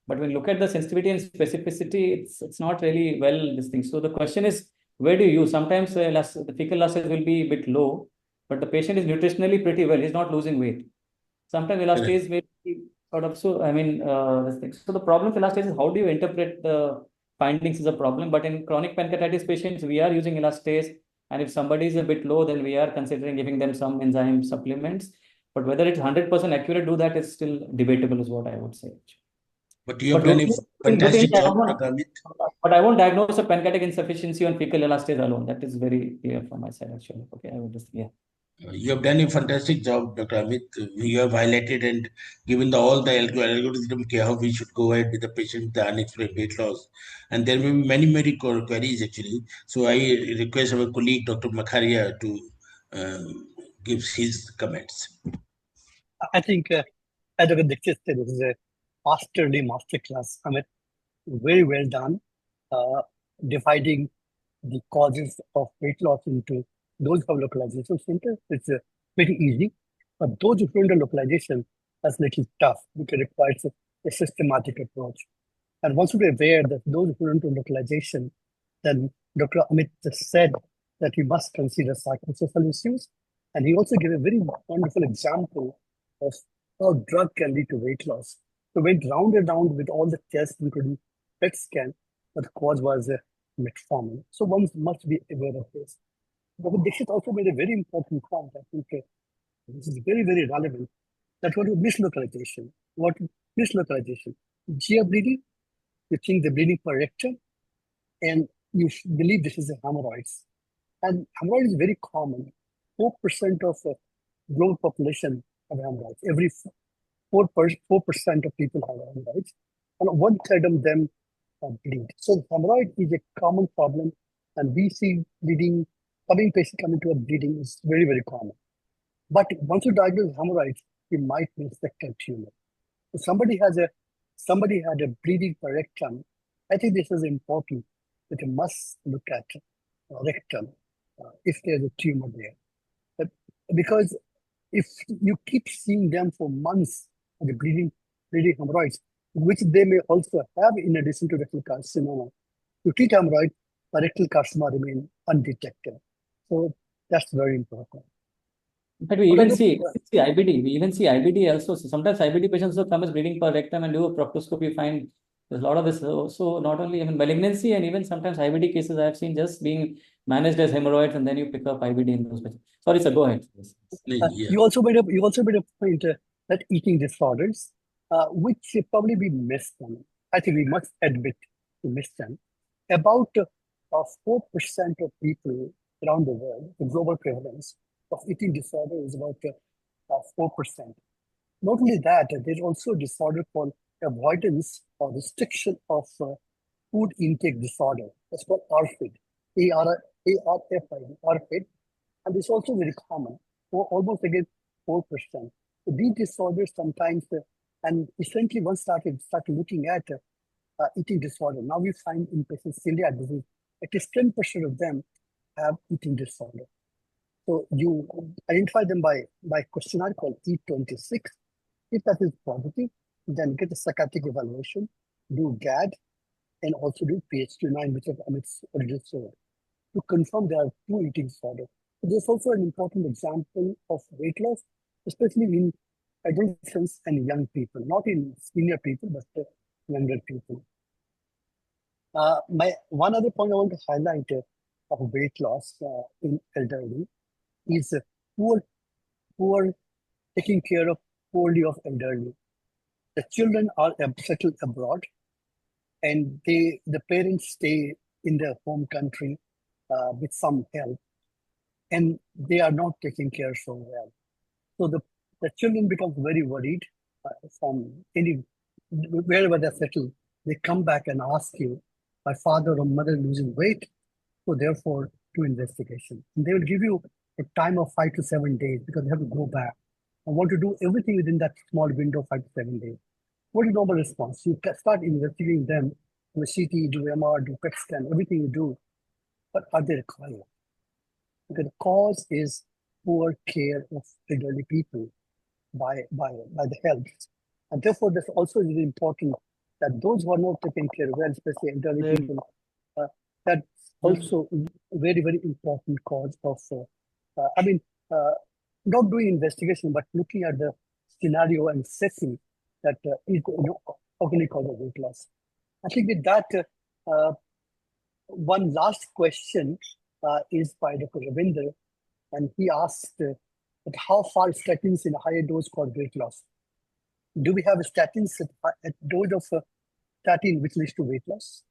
Speaker 5: but when you look at the sensitivity and specificity, it's not really well this thing. So the question is, where do you use? Sometimes the fecal elastase will be a bit low, but the patient is nutritionally pretty well. He's not losing weight. Sometimes elastase may be sort of so. I mean, this thing. So the problem with elastase is how do you interpret the findings is a problem. But in chronic pancreatitis patients, we are using elastase, and if somebody is a bit low, then we are considering giving them some enzyme supplements. But whether it's 100% accurate, do that is still debatable, is what I would say.
Speaker 4: But you have done a fantastic job, Dr. Amit.
Speaker 5: But I won't diagnose a pancreatic insufficiency on fecal elastase alone. That is very clear from my side, actually. Okay, I would just, yeah.
Speaker 4: You have done a fantastic job, Dr. Amit. You have highlighted and given all the algorithm how we should go ahead with the patient with the unexplained weight loss. And there may be many queries actually. So I request our colleague, Dr. Makharia, to give his comments.
Speaker 3: I think, as Dr. Dixit said, it is a masterclass. Amit, very well done, dividing the causes of weight loss into those who have localization centers. It's very easy. But those who don't have localization, that's a little tough because it requires a systematic approach. And once you're aware that those who don't have localization, then Dr. Amit just said that we must consider psychosocial issues. And he also gave a very wonderful example of how drug can lead to weight loss. So went round and round with all the tests, including PET scan, but the cause was metformin. So one must be aware of this. Dr. Dixit also made a very important point. I think this is very, very relevant. That what is mislocalization? What mislocalization? GI bleeding, you think the bleeding per rectum, and you believe this is a hemorrhoids. And hemorrhoid is very common. 4% of global population have hemorrhoids. Every 4% of people have hemorrhoids, and 1/3 of them bleed. So hemorrhoid is a common problem, and we see bleeding, patients coming to a bleeding is very, very common. But once you diagnose hemorrhoids, you might suspect a tumor. If somebody had a bleeding per rectum, I think this is important that you must look at rectum if there's a tumor there. Because if you keep seeing them for months, the bleeding hemorrhoids, which they may also have in addition to rectal carcinoma, you treat hemorrhoid, but rectal carcinoma remain undetected. So that's very important.
Speaker 5: But we even see IBD. We even see IBD also. So sometimes IBD patients also come as bleeding per rectum and do a proctoscopy. Find there's a lot of this. So not only malignancy and even sometimes IBD cases I have seen just being managed as hemorrhoids, and then you pick up IBD in those patients. Sorry, sir. Go ahead.
Speaker 3: You also made a point that eating disorders, which probably we missed them. I think we must admit to miss them. About 4% of people around the world, the global prevalence of eating disorder is about 4%. Not only that, there's also a disorder called avoidance or restriction of food intake disorder. That's called ARFID, ARFID, ARFID. And it's also very common, almost again 4%. So these disorders sometimes, and essentially one started looking at eating disorder. Now we find in patients celiac disease, at least 10% of them have eating disorder. So you identify them by questionnaire called E26. If that is positive, then get a psychiatric evaluation, do GAD, and also do PH29, which is Amit's original story, to confirm there are two eating disorders. So there's also an important example of weight loss, especially in adolescents and young people, not in senior people, but younger people. My one other point I want to highlight of weight loss in elderly is poor taking care of poorly of elderly. The children are settled abroad, and the parents stay in their home country with some help, and they are not taking care so well. So the children become very worried from wherever they're settled. They come back and ask you, my father or mother losing weight, so therefore do investigation. And they will give you a time of 5 to 7 days because they have to go back. I want to do everything within that small window of 5 to 7 days. What is normal response? You start investigating them, do CT, do MR, do PET scan, everything you do, but are they required? Because the cause is poor care of elderly people by the health. And therefore, that's also really important that those who are not taken care of, well, especially elderly people, that's also a very, very important cause of, not doing investigation, but looking at the scenario and setting that how can we cause a weight loss. I think with that, one last question is by Dr. Ravinder, and he asked that how far statins in a higher dose cause weight loss? Do we have statins at dose of statin which leads to weight loss?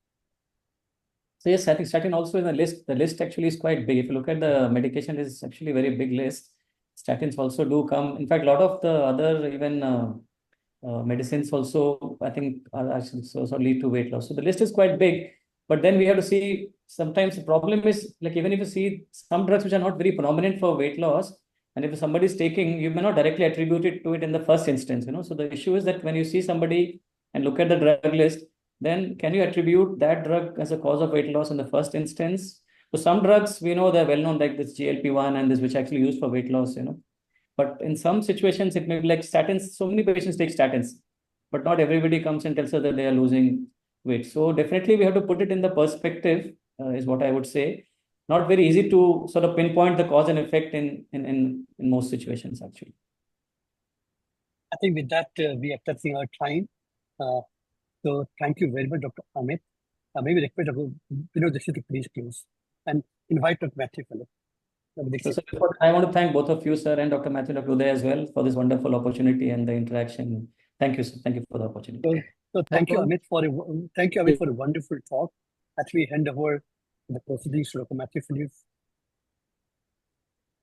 Speaker 5: So yes, statin also in the list. The list actually is quite big. If you look at the medication, it's actually a very big list. Statins also do come. In fact, a lot of the other even medicines also, I think, are actually so lead to weight loss. So the list is quite big. But then we have to see, sometimes the problem is, like, even if you see some drugs which are not very prominent for weight loss, and if somebody is taking, you may not directly attribute it to it in the first instance, So the issue is that when you see somebody and look at the drug list, then can you attribute that drug as a cause of weight loss in the first instance? So some drugs, we know they're well known, like this GLP-1 and this, which actually used for weight loss, But in some situations, it may be like statins. So many patients take statins, but not everybody comes and tells us that they are losing weight. So definitely we have to put it in the perspective, is what I would say. Not very easy to sort of pinpoint the cause and effect in most situations, actually.
Speaker 3: I think with that, we are touching our time. So thank you very much, Dr. Amit. Maybe request Dr. Dixit to please close and invite Dr. Matthew Philip.
Speaker 5: So, sir, I want to thank both of you, sir, and Dr. Matthew, Dr. Uday as well, for this wonderful opportunity and the interaction. Thank you, sir. Thank you for the opportunity.
Speaker 3: So thank you, Amit, for a wonderful talk. Actually, hand over the proceedings to Dr. Matthew Philip.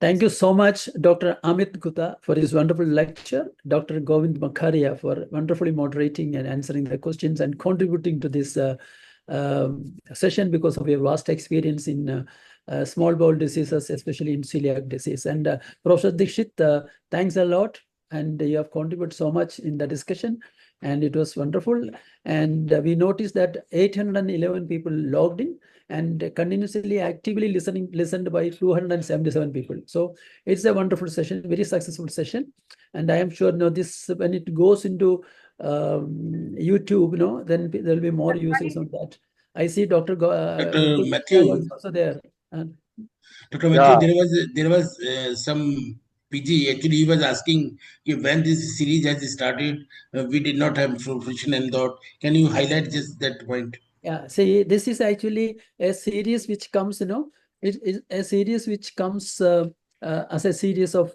Speaker 1: Thank you so much, Dr. Amit Gutta, for his wonderful lecture, Dr. Govind Makharia for wonderfully moderating and answering the questions and contributing to this session because of your vast experience in small bowel diseases, especially in celiac disease. And Professor Dixit, thanks a lot. And you have contributed so much in the discussion, and it was wonderful. And we noticed that 811 people logged in and continuously actively listened by 277 people. So it's a wonderful session, very successful session. And I am sure this, when it goes into YouTube, then there will be more users on that. I see Dr.
Speaker 4: Matthew
Speaker 1: was also there.
Speaker 4: Dr. Matthew, there was some PG. Actually, he was asking when this series has started. We did not have profession and thought. Can you highlight just that point?
Speaker 1: Yeah, see, this is actually a series which comes, it is a series which comes as a series of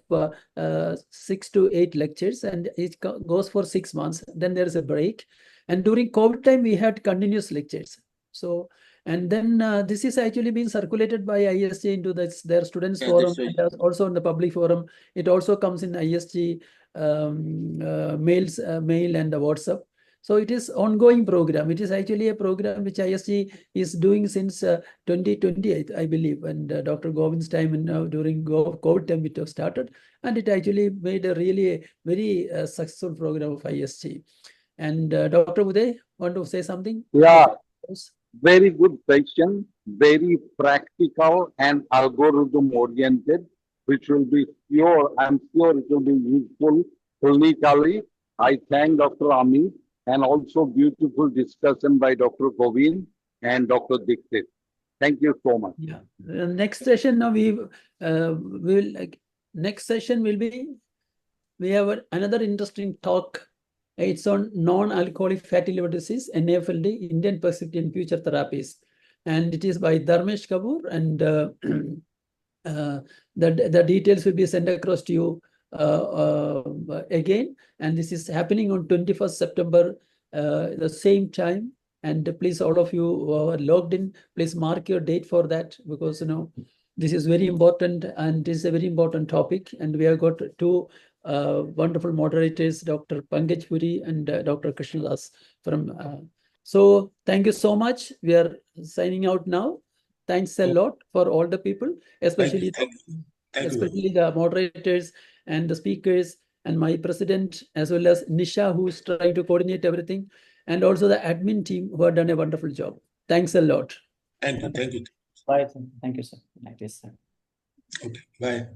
Speaker 1: 6 to 8 lectures, and it goes for 6 months. Then there is a break. And during COVID time, we had continuous lectures. So, and then this is actually being circulated by ISG into their students forum, and also in the public forum. It also comes in ISG mail and WhatsApp. So it is ongoing program. It is actually a program which ISG is doing since 2020, I believe, and Dr. Govind's time, and now during COVID time it was started, and it actually made a really very successful program of ISG. And Dr. Uday, want to say something?
Speaker 2: Yeah, very good question, very practical and algorithm oriented, which will be sure, I'm sure it will be useful clinically. I thank Dr. Amit. And also beautiful discussion by Dr. Govind and Dr. Dixit. Thank you so much.
Speaker 1: Yeah. Next session now next session will be, we have another interesting talk. It's on non-alcoholic fatty liver disease, NAFLD, Indian perspective in future therapies. And it is by Dharmesh Kapoor, and the details will be sent across to you again, and this is happening on 21st September, the same time. And please, all of you who are logged in, please mark your date for that, because this is very important, and this is a very important topic. And we have got two wonderful moderators, Dr. Pankaj Puri and Dr. Krishnadas from. So thank you so much. We are signing out now. Thanks a lot for all the people, especially
Speaker 4: Thank you.
Speaker 1: the moderators and the speakers and my president, as well as Nisha, who is trying to coordinate everything, and also the admin team who have done a wonderful job. Thanks a lot.
Speaker 4: Thank you.
Speaker 5: Bye. Thank you, sir. Like this, sir.
Speaker 4: Okay, bye.